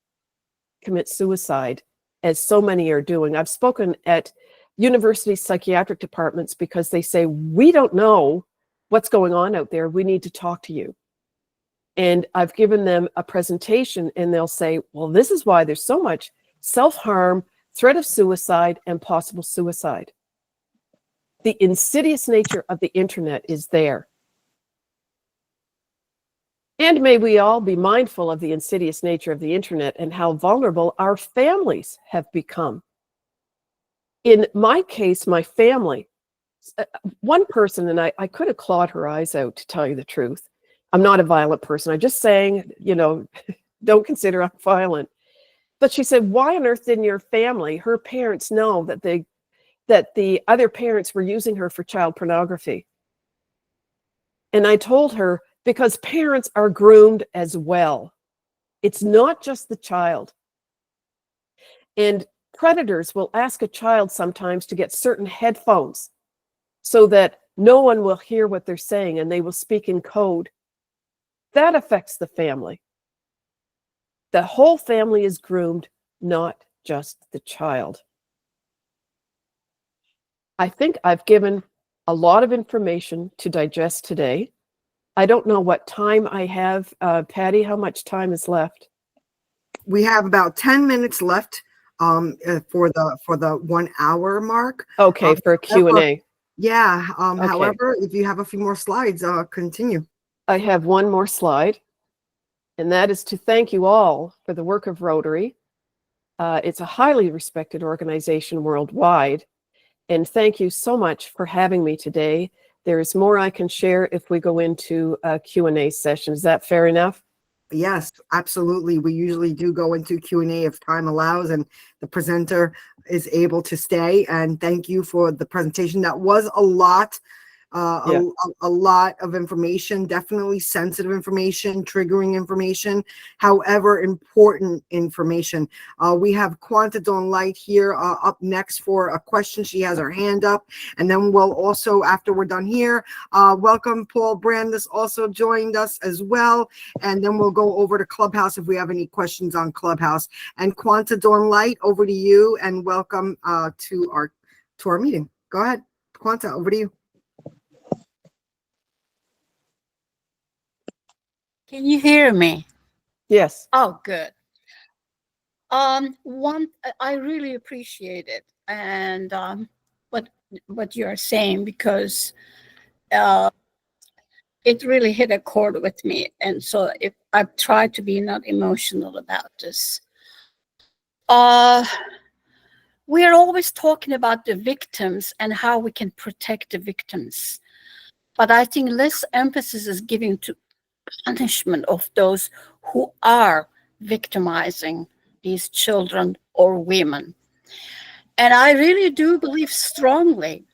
commit suicide, as so many are doing. I've spoken at university psychiatric departments because they say, we don't know what's going on out there. We need to talk to you. And I've given them a presentation and they'll say, well, this is why there's so much self-harm, threat of suicide, and possible suicide. The insidious nature of the internet is there. And may we all be mindful of the insidious nature of the internet and how vulnerable our families have become. In my case, my family, one person, and I could have clawed her eyes out, to tell you the truth. I'm not a violent person. I'm just saying, you know, don't consider I'm violent. But she said, why on earth didn't your family, her parents, know that the other parents were using her for child pornography? And I told her, because parents are groomed as well. It's not just the child. And predators will ask a child sometimes to get certain headphones so that no one will hear what they're saying and they will speak in code. That affects the family. The whole family is groomed, not just the child. I think I've given a lot of information to digest today. I don't know what time I have. Patty, how much time is left? We have about 10 minutes left for the 1 hour mark. Okay, for a Q&A. Yeah. Okay. However, if you have a few more slides, continue. I have one more slide, and that is to thank you all for the work of Rotary. It's a highly respected organization worldwide, and thank you so much for having me today. There is more I can share if we go into a Q&A session. Is that fair enough? Yes, absolutely. We usually do go into Q&A if time allows and the presenter is able to stay. And thank you for the presentation. That was a lot. A lot of information, definitely sensitive information, triggering information, however, important information. We have Quanta Dawn Light here up next for a question. She has her hand up. And then we'll also, after we're done here, welcome Paul Brandis also joined us as well. And then we'll go over to Clubhouse if we have any questions on Clubhouse. And Quanta Dawn Light, over to you, and welcome to our meeting. Go ahead, Quanta, over to you. Can you hear me? Yes. Oh, good. I really appreciate it, and what you are saying, because it really hit a chord with me, and so if I've tried to be not emotional about this. We are always talking about the victims and how we can protect the victims, but I think less emphasis is given to punishment of those who are victimizing these children or women. And I really do believe strongly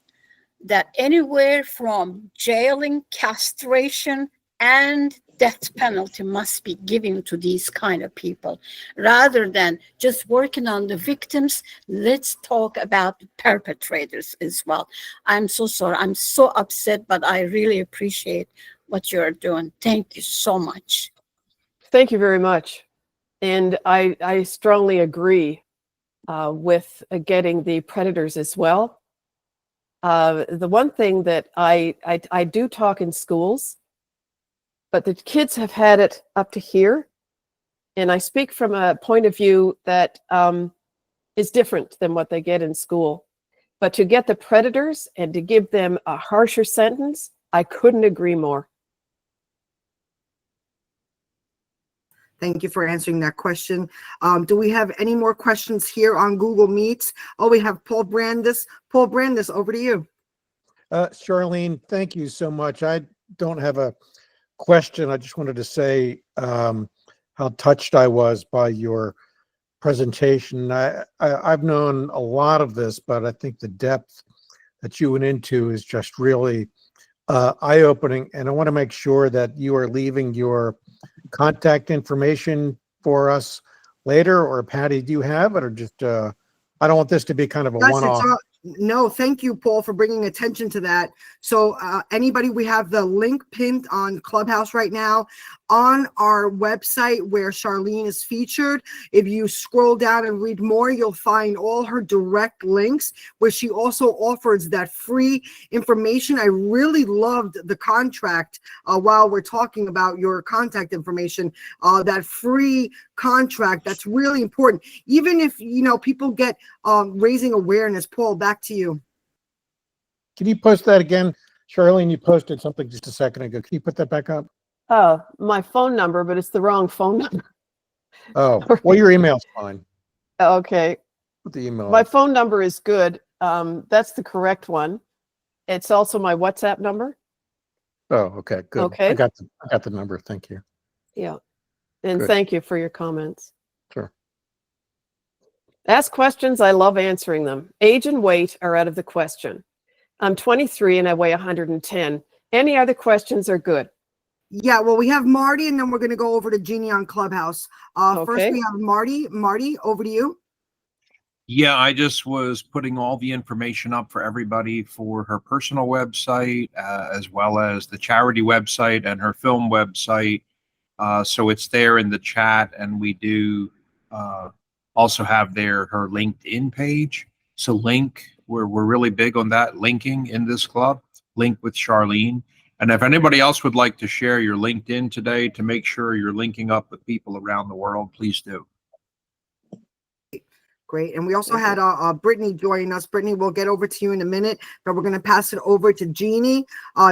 that anywhere from jailing, castration, and death penalty must be given to these kind of people. Rather than just working on the victims, let's talk about the perpetrators as well. I'm so sorry. I'm so upset, but I really appreciate what you're doing. Thank you so much. Thank you very much. And I strongly agree with getting the predators as well. The one thing that I do talk in schools, but the kids have had it up to here. And I speak from a point of view that is different than what they get in school. But to get the predators and to give them a harsher sentence, I couldn't agree more. Thank you for answering that question. Do we have any more questions here on Google Meets? Oh, we have Paul Brandis. Paul Brandis, over to you. Charlene, thank you so much. I don't have a question. I just wanted to say how touched I was by your presentation. I've known a lot of this, but I think the depth that you went into is just really eye-opening. And I want to make sure that you are leaving your contact information for us later, or Patty, do you have it, or just I don't want this to be kind of a one-off. No, thank you, Paul, for bringing attention to that. So anybody, we have the link pinned on Clubhouse right now on our website where Charlene is featured. If you scroll down and read more, you'll find all her direct links where she also offers that free information. I really loved the contract while we're talking about your contact information, that free contract. That's really important. Even if, people get raising awareness. Paul, back to you. Can you post that again? Charlene, you posted something just a second ago. Can you put that back up? Oh, my phone number, but it's the wrong phone number. Oh, well, your email's fine. Okay. Put the email My up. phone number is good. That's the correct one. It's also my WhatsApp number. Oh, okay, good. Okay. I got the number. Thank you. Yeah. And Good. thank you for your comments. Sure. Ask questions. I love answering them. Age and weight are out of the question. I'm 23 and I weigh 110. Any other questions are good. Yeah, well, we have Marty, and then we're going to go over to Jeannie on Clubhouse. First, Okay. we have Marty. Marty, over to you. Yeah, I just was putting all the information up for everybody for her personal website, as well as the charity website and her film website. So it's there in the chat, and we do also have there her LinkedIn page. So we're really big on that, linking in this club, link with Charlene. And if anybody else would like to share your LinkedIn today to make sure you're linking up with people around the world, please do. Great. And we also had Brittany joining us. Brittany, we'll get over to you in a minute, but we're going to pass it over to Jeannie.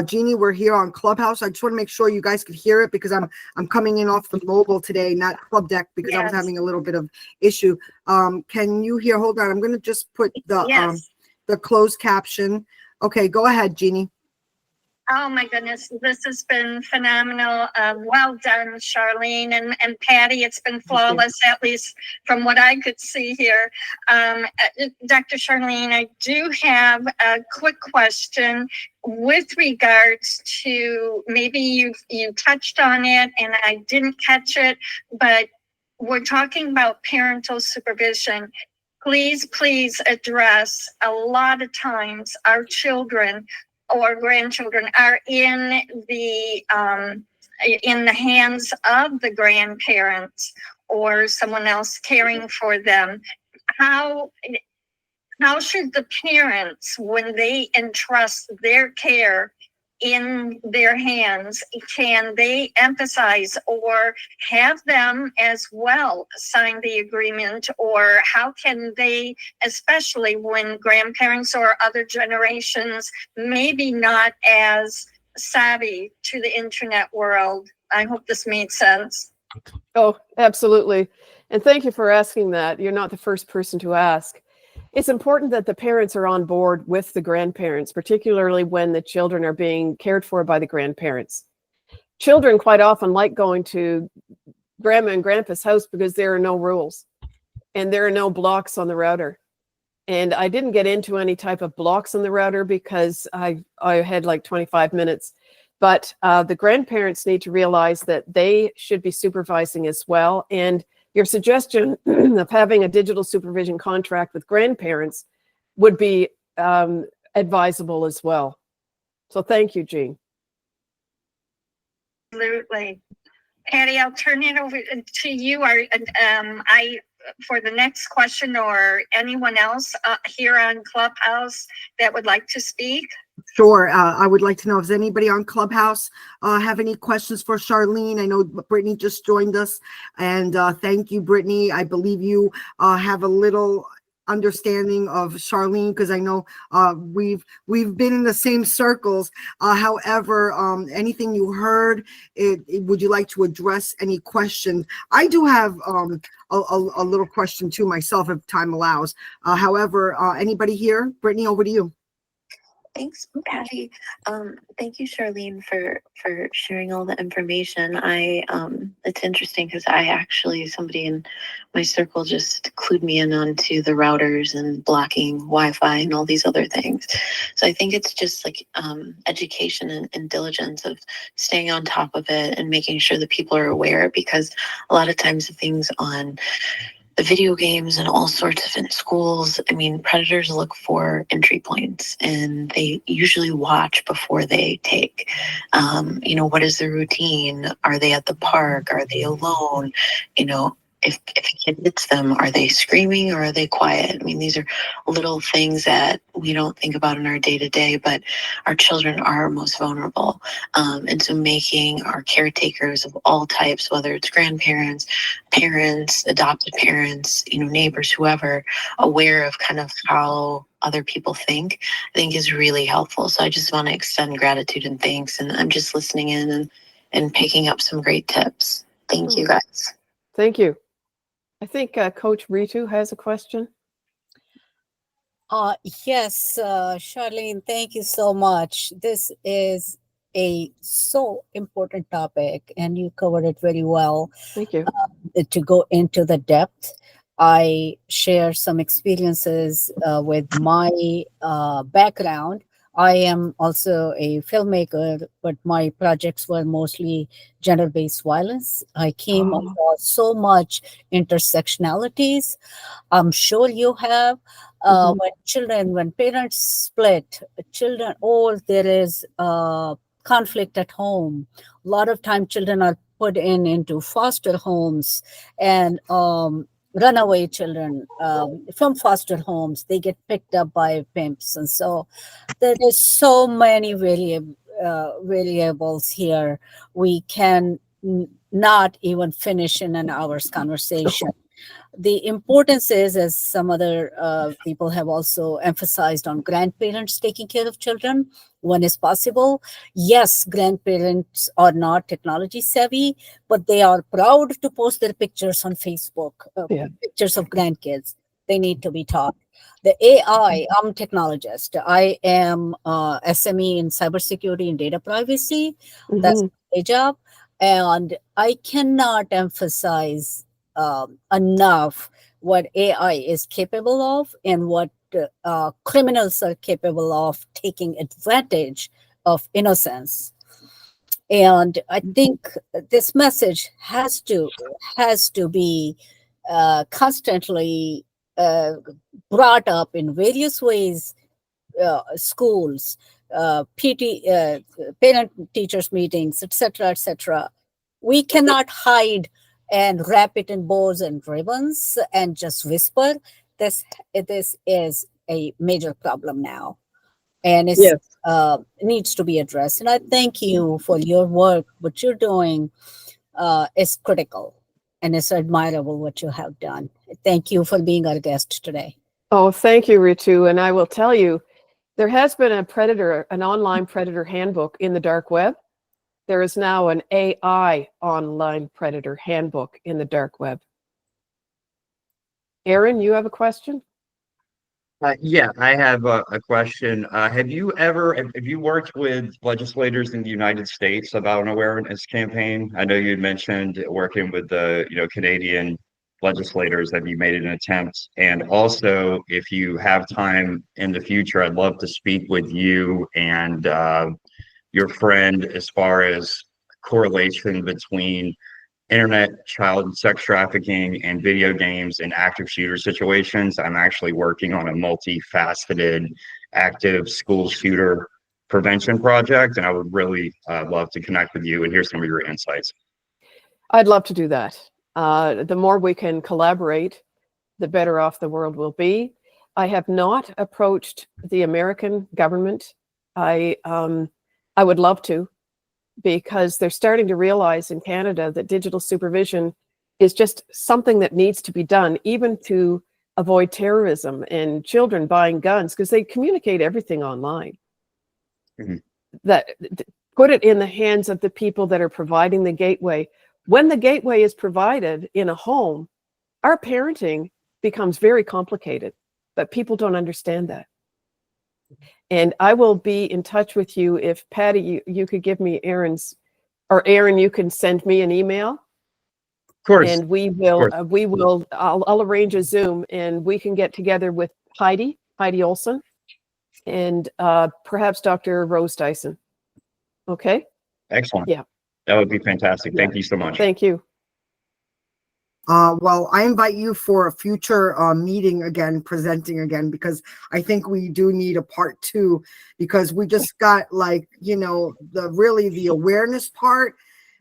Jeannie, we're here on Clubhouse. I just want to make sure you guys could hear it because I'm coming in off the mobile today, not Club Deck, because I was having a little bit of issue. Can you hear? Hold on. I'm going to just put the closed caption. Okay, go ahead, Jeannie. Oh my goodness, this has been phenomenal. Well done, Charlene and Patty. It's been flawless, at least from what I could see here. Dr. Charlene, I do have a quick question with regards to, maybe you touched on it and I didn't catch it, but we're talking about parental supervision. Please address, a lot of times our children or grandchildren are in the hands of the grandparents or someone else caring for them. How should the parents, when they entrust their care in their hands, can they emphasize or have them as well sign the agreement? Or how can they, especially when grandparents or other generations maybe not as savvy to the internet world? I hope this made sense. Oh, absolutely. And thank you for asking that. You're not the first person to ask. It's important that the parents are on board with the grandparents, particularly when the children are being cared for by the grandparents. Children quite often like going to grandma and grandpa's house because there are no rules and there are no blocks on the router. And I didn't get into any type of blocks on the router because I had like 25 minutes. But the grandparents need to realize that they should be supervising as well. And your suggestion of having a digital supervision contract with grandparents would be advisable as well. So thank you, Jean. Absolutely. Patty, I'll turn it over to you. For the next question, or anyone else here on Clubhouse that would like to speak? Sure. I would like to know if anybody on Clubhouse have any questions for Charlene. I know Brittany just joined us, and thank you, Brittany. I believe you have a little understanding of Charlene because I know we've been in the same circles. However, anything you heard, would you like to address any questions? I do have a little question too myself if time allows. However, anybody here? Brittany, over to you. Thanks, Patty. Thank you, Charlene, for sharing all the information. It's interesting because somebody in my circle just clued me in onto the routers and blocking Wi-Fi and all these other things. So I think it's just like education and diligence of staying on top of it and making sure that people are aware, because a lot of times the things on the video games and all sorts of in schools. I mean, predators look for entry points, and they usually watch before they take. What is the routine? Are they at the park? Are they alone? If a kid hits them, are they screaming or are they quiet? I mean, these are little things that we don't think about in our day-to-day, but our children are most vulnerable. And so making our caretakers of all types, whether it's grandparents, parents, adopted parents, neighbors, whoever, aware of kind of how other people think, I think is really helpful. So I just want to extend gratitude and thanks. And I'm just listening in and picking up some great tips. Thank you, guys. Thank you. I think Coach Ritu has a question. Yes, Charlene, thank you so much. This is a so important topic, and you covered it very well. Thank you. To go into the depth, I share some experiences with my background. I am also a filmmaker, but my projects were mostly gender-based violence. I came across so much intersectionalities. I'm sure you have. When parents split, there is conflict at home. A lot of time children are put into foster homes, and runaway children from foster homes, they get picked up by pimps. And so there is so many variables here. We can not even finish in an hour's conversation. The importance is, as some other people have also emphasized, on grandparents taking care of children when is possible. Yes, grandparents are not technology savvy, but they are proud to post their pictures on Facebook, pictures of grandkids. They need to be taught. The AI, I'm a technologist. I am SME in cybersecurity and data privacy. That's my job. And I cannot emphasize enough what AI is capable of and what criminals are capable of taking advantage of innocence. And I think this message has to be constantly brought up in various ways, schools, parent teachers meetings, etc., etc. We cannot hide and wrap it in bows and ribbons and just whisper. This is a major problem now, and it needs to be addressed. And I thank you for your work. What you're doing is critical, and it's admirable what you have done. Thank you for being our guest today. Oh, thank you, Ritu. And I will tell you, there has been an online predator handbook in the dark web. There is now an AI online predator handbook in the dark web. Aaron, you have a question? Yeah, I have a question. Have you worked with legislators in the United States about an awareness campaign? I know you had mentioned working with the Canadian legislators. Have you made an attempt? And also, if you have time in the future, I'd love to speak with you and your friend as far as correlation between internet child sex trafficking and video games and active shooter situations. I'm actually working on a multifaceted active school shooter prevention project, and I would really love to connect with you and hear some of your insights. I'd love to do that. The more we can collaborate, the better off the world will be. I have not approached the American government. I would love to, because they're starting to realize in Canada that digital supervision is just something that needs to be done, even to avoid terrorism and children buying guns, because they communicate everything online. That put it in the hands of the people that are providing the gateway. When the gateway is provided in a home, our parenting becomes very complicated, but people don't understand that. And I will be in touch with you. If Patty, you could give me Aaron's, or Aaron, you can send me an email. Of course. And I'll arrange a Zoom, and we can get together with Heidi Olson, and perhaps Dr. Rose Dyson. Okay? Excellent. Yeah. That would be fantastic. Yeah. Thank you so much. Thank you. Well, I invite you for a future meeting again, presenting again, because I think we do need a part 2, because we just got like, the awareness part.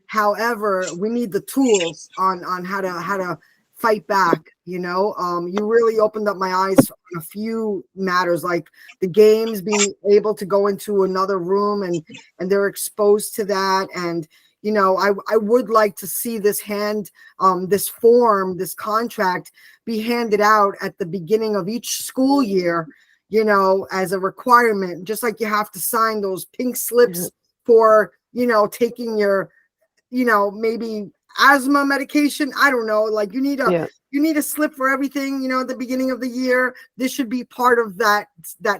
However, we need the tools on how to fight back. You really opened up my eyes on a few matters, like the games, being able to go into another room and they're exposed to that. And I would like to see this this form, this contract be handed out at the beginning of each school year, as a requirement, just like you have to sign those pink slips for, taking your, maybe asthma medication. I don't know, like you need a slip for everything, at the beginning of the year. This should be part of that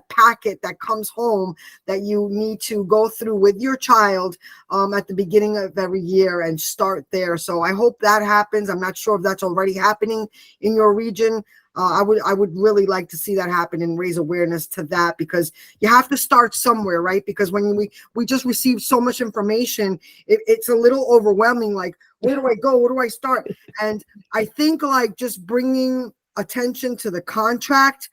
packet that comes home that you need to go through with your child at the beginning of every year and start there. So I hope that happens. I'm not sure if that's already happening in your region. I would really like to see that happen and raise awareness to that, because you have to start somewhere, right? Because when we just received so much information, it's a little overwhelming. Like, where do I go? Where do I start? And I think like just bringing attention to the contract,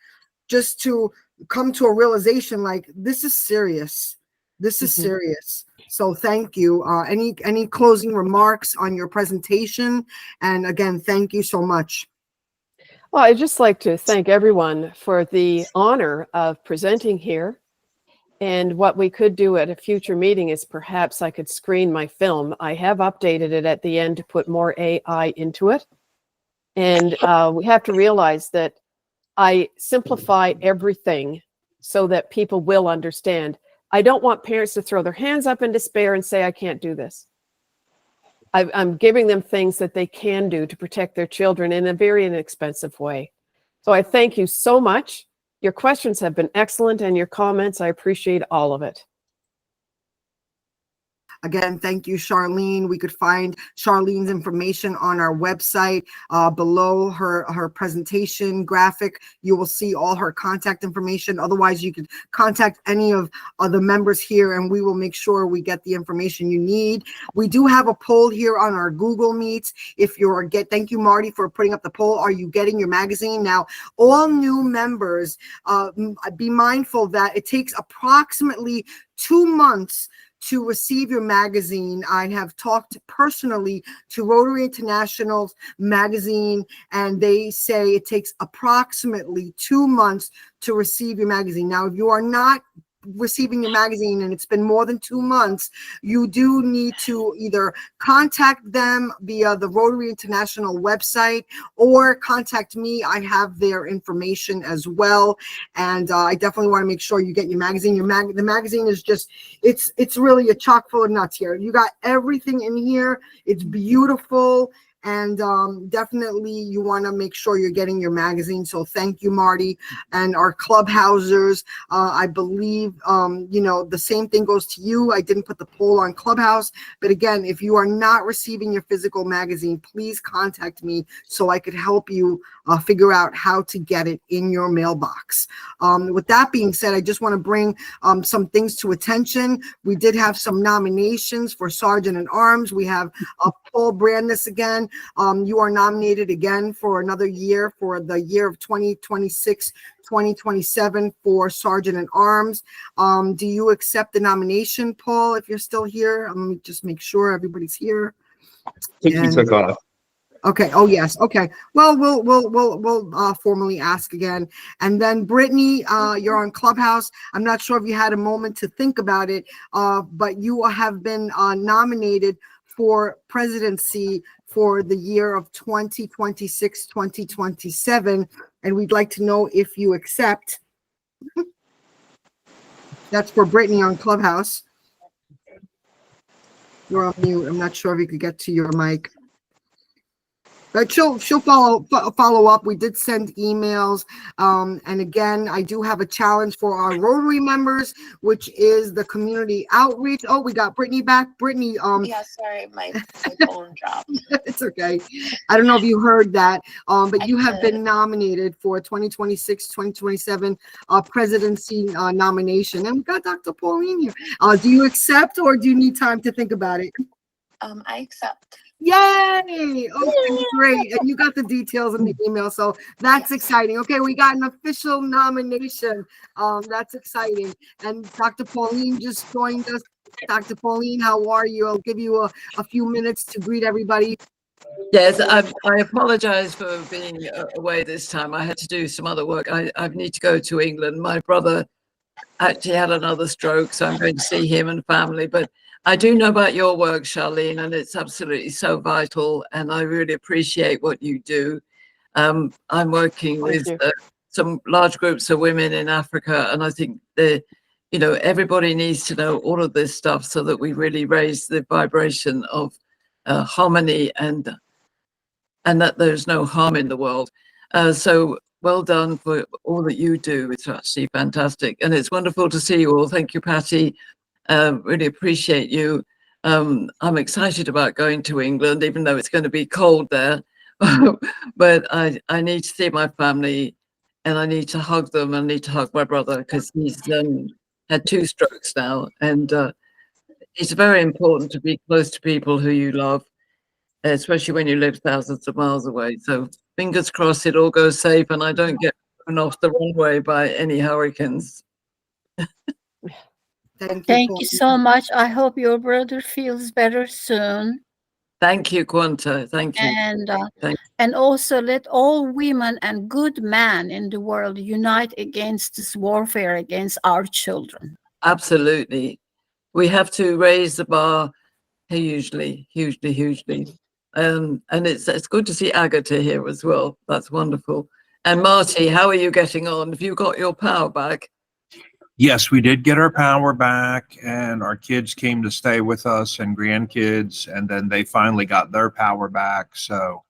just to come to a realization, like this is serious. This is serious. So thank you. Any closing remarks on your presentation? And again, thank you so much. Well, I'd just like to thank everyone for the honor of presenting here. And what we could do at a future meeting is perhaps I could screen my film. I have updated it at the end to put more AI into it. And we have to realize that I simplify everything so that people will understand. I don't want parents to throw their hands up in despair and say, I can't do this. I'm giving them things that they can do to protect their children in a very inexpensive way. So I thank you so much. Your questions have been excellent, and your comments, I appreciate all of it. Again, thank you, Charlene. We could find Charlene's information on our website. Below her presentation graphic, you will see all her contact information. Otherwise, you could contact any of the members here, and we will make sure we get the information you need. We do have a poll here on our Google Meets. Thank you, Marty, for putting up the poll. Are you getting your magazine? Now, all new members, be mindful that it takes approximately 2 months to receive your magazine. I have talked personally to Rotary International's magazine, and they say it takes approximately 2 months to receive your magazine. Now, if you are not receiving your magazine and it's been more than 2 months, you do need to either contact them via the Rotary International website or contact me. I have their information as well, and I definitely want to make sure you get your magazine. The magazine is just, it's really a chock full of nuts here. You got everything in here. It's beautiful. And definitely you want to make sure you're getting your magazine. So thank you, Marty. And our Clubhousers, I believe, the same thing goes to you. I didn't put the poll on Clubhouse. But again, if you are not receiving your physical magazine, please contact me so I could help you figure out how to get it in your mailbox. With that being said, I just want to bring some things to attention. We did have some nominations for Sergeant at Arms. We have Paul Brandness again. You are nominated again for another year, for the year of 2026, 2027 for Sergeant at Arms. Do you accept the nomination, Paul, if you're still here? Let me just make sure everybody's here. I think he took off. Okay. Oh, yes. Okay. Well, we'll formally ask again. And then Brittany, you're on Clubhouse. I'm not sure if you had a moment to think about it, but you have been nominated for presidency for the year of 2026, 2027. And we'd like to know if you accept. That's for Brittany on Clubhouse. You're on mute. I'm not sure if you could get to your mic. But she'll follow up. We did send emails. And again, I do have a challenge for our Rotary members, which is the community outreach. Oh, we got Brittany back. Brittany. Yeah, sorry, my phone dropped. It's okay. I don't know if you heard that, but you have been nominated for 2026, 2027 presidency nomination. And we got Dr. Pauline here. Do you accept, or do you need time to think about it? I accept. Yay! Okay, great. And you got the details in the email, so that's exciting. Okay, we got an official nomination. That's exciting. And Dr. Pauline just joined us. Dr. Pauline, how are you? I'll give you a few minutes to greet everybody. Yes, I apologize for being away this time. I had to do some other work. I need to go to England. My brother actually had another stroke, so I'm going to see him and family. But I do know about your work, Charlene, and it's absolutely so vital. And I really appreciate what you do. I'm working with some large groups of women in Africa, and I think everybody needs to know all of this stuff so that we really raise the vibration of harmony and that there's no harm in the world. So well done for all that you do. It's actually fantastic. And it's wonderful to see you all. Thank you, Patty. Really appreciate you. I'm excited about going to England, even though it's going to be cold there. But I need to see my family, and I need to hug them. I need to hug my brother because he's had 2 strokes now. And it's very important to be close to people who you love, especially when you live thousands of miles away. So fingers crossed it all goes safe and I don't get run off the runway by any hurricanes. Thank you so much. I hope your brother feels better soon. Thank you, Quanta. Thank you. And also let all women and good men in the world unite against this warfare against our children. Absolutely. We have to raise the bar hugely. And it's good to see Agatha here as well. That's wonderful. And Marty, how are you getting on? Have you got your power back? Yes, we did get our power back, and our kids came to stay with us and grandkids, and then they finally got their power back. So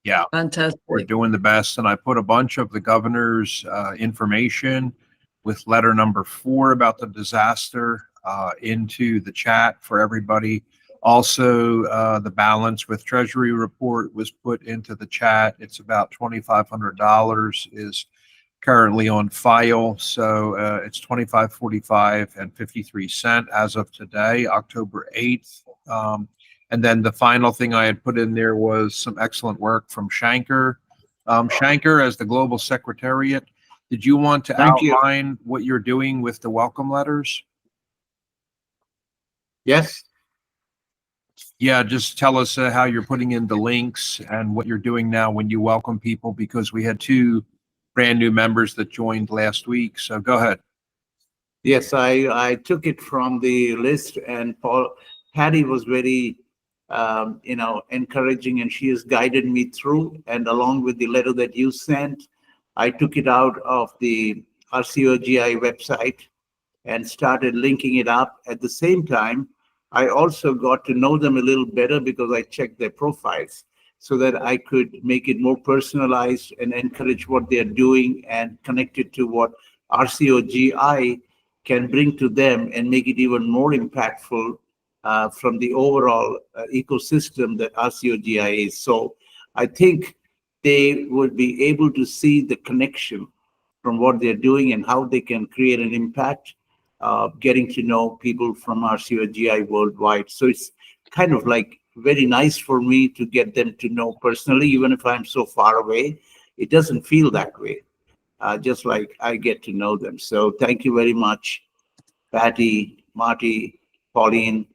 yeah, fantastic. We're doing the best. And I put a bunch of the governor's information with letter number 4 about the disaster into the chat for everybody. Also, the balance with Treasury report was put into the chat. It's about $2,500 is currently on file. So it's $25.45 as of today, October 8th. And then the final thing I had put in there was some excellent work from Shanker. Shanker, as the Global Secretariat, did you want to outline what you're doing with the welcome letters? Yes. Yeah, just tell us how you're putting in the links and what you're doing now when you welcome people, because we had 2 brand new members that joined last week. So go ahead. Yes, I took it from the list, and Patty was very, encouraging, and she has guided me through. And along with the letter that you sent, I took it out of the RCOGI website and started linking it up. At the same time, I also got to know them a little better because I checked their profiles so that I could make it more personalized and encourage what they're doing and connect it to what RCOGI can bring to them and make it even more impactful from the overall ecosystem that RCOGI is. So I think they would be able to see the connection from what they're doing and how they can create an impact, getting to know people from RCOGI worldwide. So it's kind of like very nice for me to get them to know personally, even if I'm so far away. It doesn't feel that way, just like I get to know them. So thank you very much, Patty, Marty, Pauline.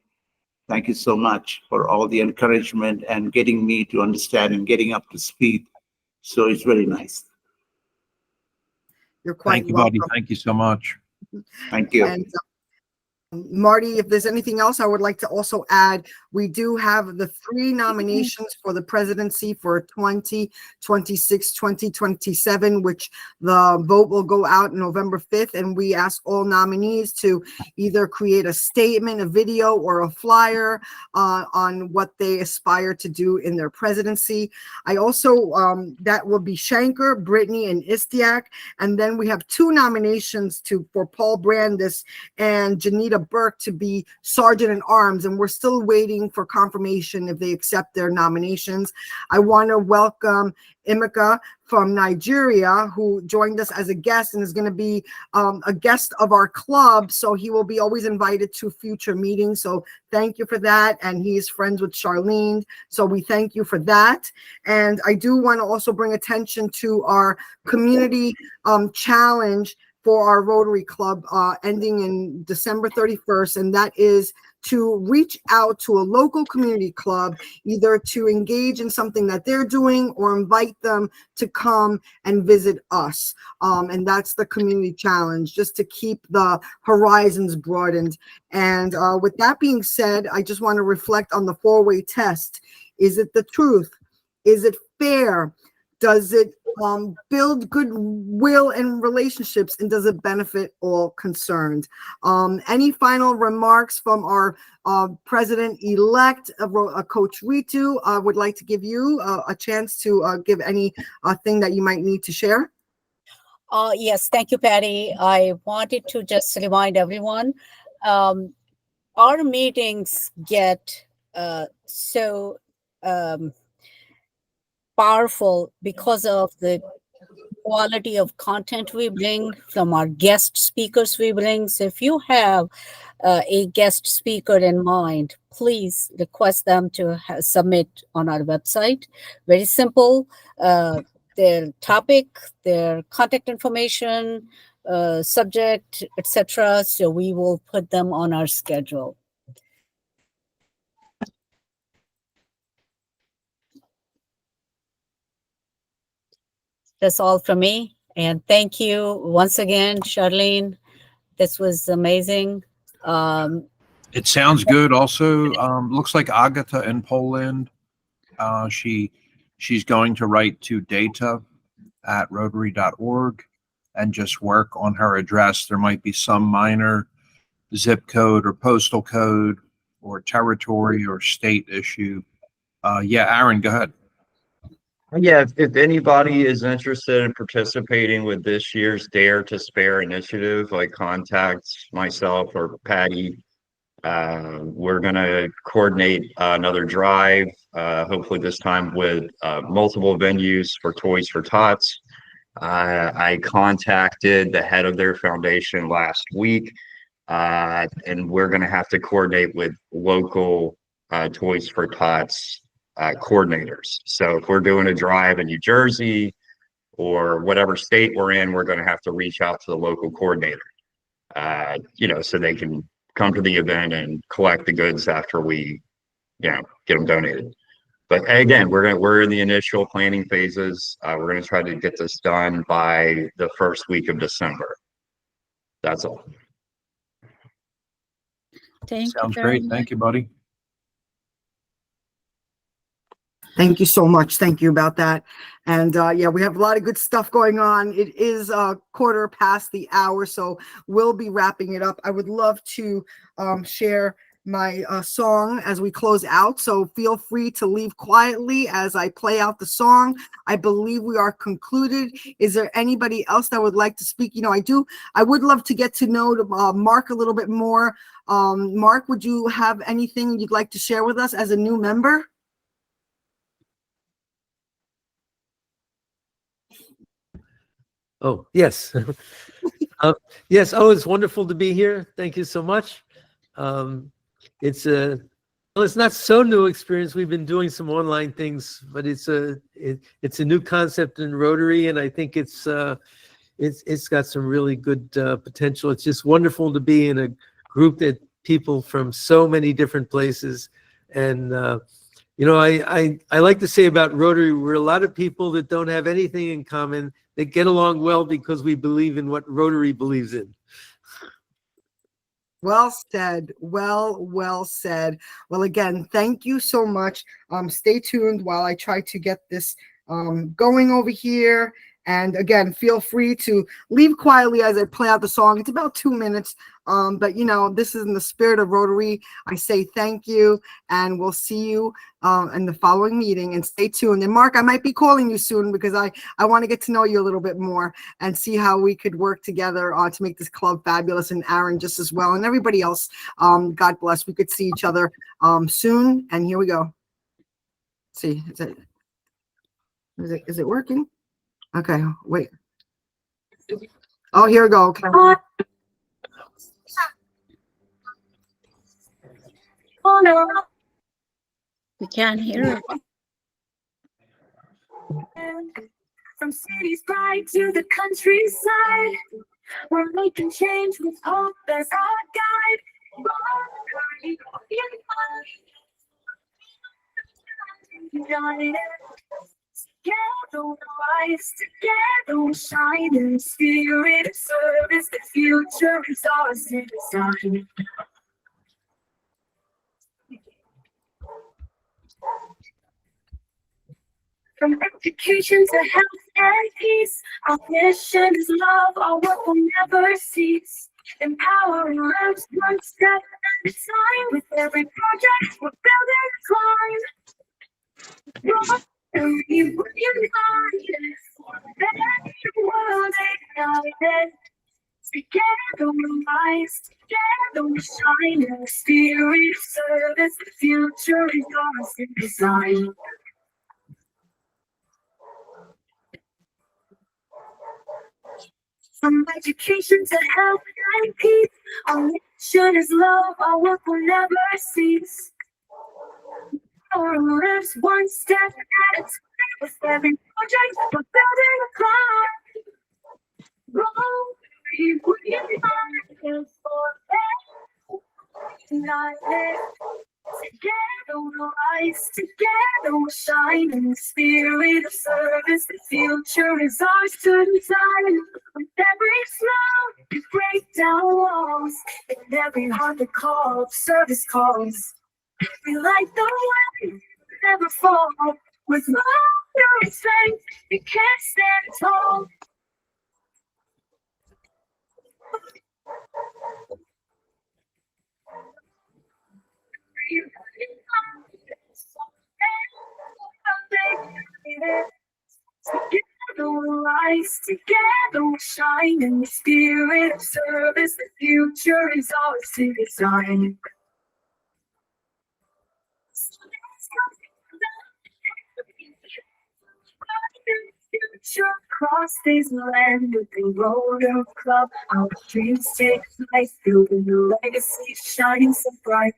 Thank you so much for all the encouragement and getting me to understand and getting up to speed. So it's very nice. You're quite Thank you, welcome. buddy. Thank you so much. Thank you. And Marty, if there's anything else I would like to also add, we do have the 3 nominations for the presidency for 2026, 2027, which the vote will go out November 5th. And we ask all nominees to either create a statement, a video, or a flyer on what they aspire to do in their presidency. I also, that will be Shanker, Brittany, and Istiak. And then we have 2 nominations for Paul Brandis and Janita Anita Burke to be Sergeant at Arms, and we're still waiting for confirmation if they accept their nominations. I want to welcome Emeka from Nigeria, who joined us as a guest and is going to be a guest of our club. So he will be always invited to future meetings. So thank you for that. And he's friends with Charlene. So we thank you for that. And I do want to also bring attention to our community challenge for our Rotary Club ending in December 31st. And that is to reach out to a local community club, either to engage in something that they're doing or invite them to come and visit us. And that's the community challenge, just to keep the horizons broadened. And with that being said, I just want to reflect on the four-way test. Is it the truth? Is it fair? Does it build goodwill and relationships, and does it benefit all concerned? Any final remarks from our president-elect, Coach Ritu? I would like to give you a chance to give any thing that you might need to share. Yes, thank you, Patty. I wanted to just remind everyone, our meetings get so powerful because of the quality of content we bring from our guest speakers we bring. So if you have a guest speaker in mind, please request them to submit on our website. Very simple. Their topic, their contact information, subject, etc. So we will put them on our schedule. That's all from me. And thank you once again, Charlene. This was amazing. It sounds good. Also, looks like Agata in Poland. She's going to write to data@rotary.org and just work on her address. There might be some minor zip code or postal code or territory or state issue. Yeah, Aaron, go ahead. Yeah, if anybody is interested in participating with this year's Dare to Spare initiative, like contact myself or Patty. We're going to coordinate another drive, hopefully this time with multiple venues for Toys for Tots. I contacted the head of their foundation last week, and we're going to have to coordinate with local Toys for Tots coordinators. So if we're doing a drive in New Jersey or whatever state we're in, we're going to have to reach out to the local coordinator, so they can come to the event and collect the goods after we, get them donated. But again, we're in the initial planning phases. We're going to try to get this done by the first week of December. That's all. Sounds great. Thank you, buddy. Thank you so much. Thank you about that. And yeah, we have a lot of good stuff going on. It is quarter past the hour, so we'll be wrapping it up. I would love to share my song as we close out. So feel free to leave quietly as I play out the song. I believe we are concluded. Is there anybody else that would like to speak? I would love to get to know Mark a little bit more. Mark, would you have anything you'd like to share with us as a new member? Oh, yes. Yes. Oh, it's wonderful to be here. Thank you so much. It's not so new experience. We've been doing some online things, but it's a new concept in Rotary, and I think it's got some really good potential. It's just wonderful to be in a group that people from so many different places. And I like to say about Rotary, we're a lot of people that don't have anything in common, that get along well because we believe in what Rotary believes in. Well said. Well said. Well, again, thank you so much. Stay tuned while I try to get this going over here. And again, feel free to leave quietly as I play out the song. It's about 2 minutes. But you know, this is in the spirit of Rotary. I say thank you, and we'll see you in the following meeting, and stay tuned. And Mark, I might be calling you soon because I want to get to know you a little bit more and see how we could work together to make this club fabulous, and Aaron just as well, and everybody else. God bless. We could see each other soon. And here we go. Let's see, is it working? Okay, wait. Oh, here we go. Okay. Oh no, we can't hear it. From cities bright to the countryside, we're making change with hope as our guide. United, together we rise, together we shine. In the spirit of service, the future is ours to design. From education to health and peace, our mission is love, our work will never cease. Empowering lives one step at a time. With every project, we're building a climb. Rotary, we're united, for a better world ignited. Together we rise, together we shine. In the spirit of service, the future is ours to design. From education to health and peace, our mission is love, our work will never cease. Our lives one step at a time. With every project, we're building a climb. Rotary, we're united, forever united. Together we'll rise, together we'll shine. In the spirit of service, the future is ours to design. With every smile, we break down walls. In every heart that calls, service calls. We light the way, never fall. With love and strength, we can't stand tall. Together we'll rise, together we'll shine. In the spirit of service, the future is ours to design. Future across this land with the Rotary Club, our dreams take flight, building a legacy shining so bright.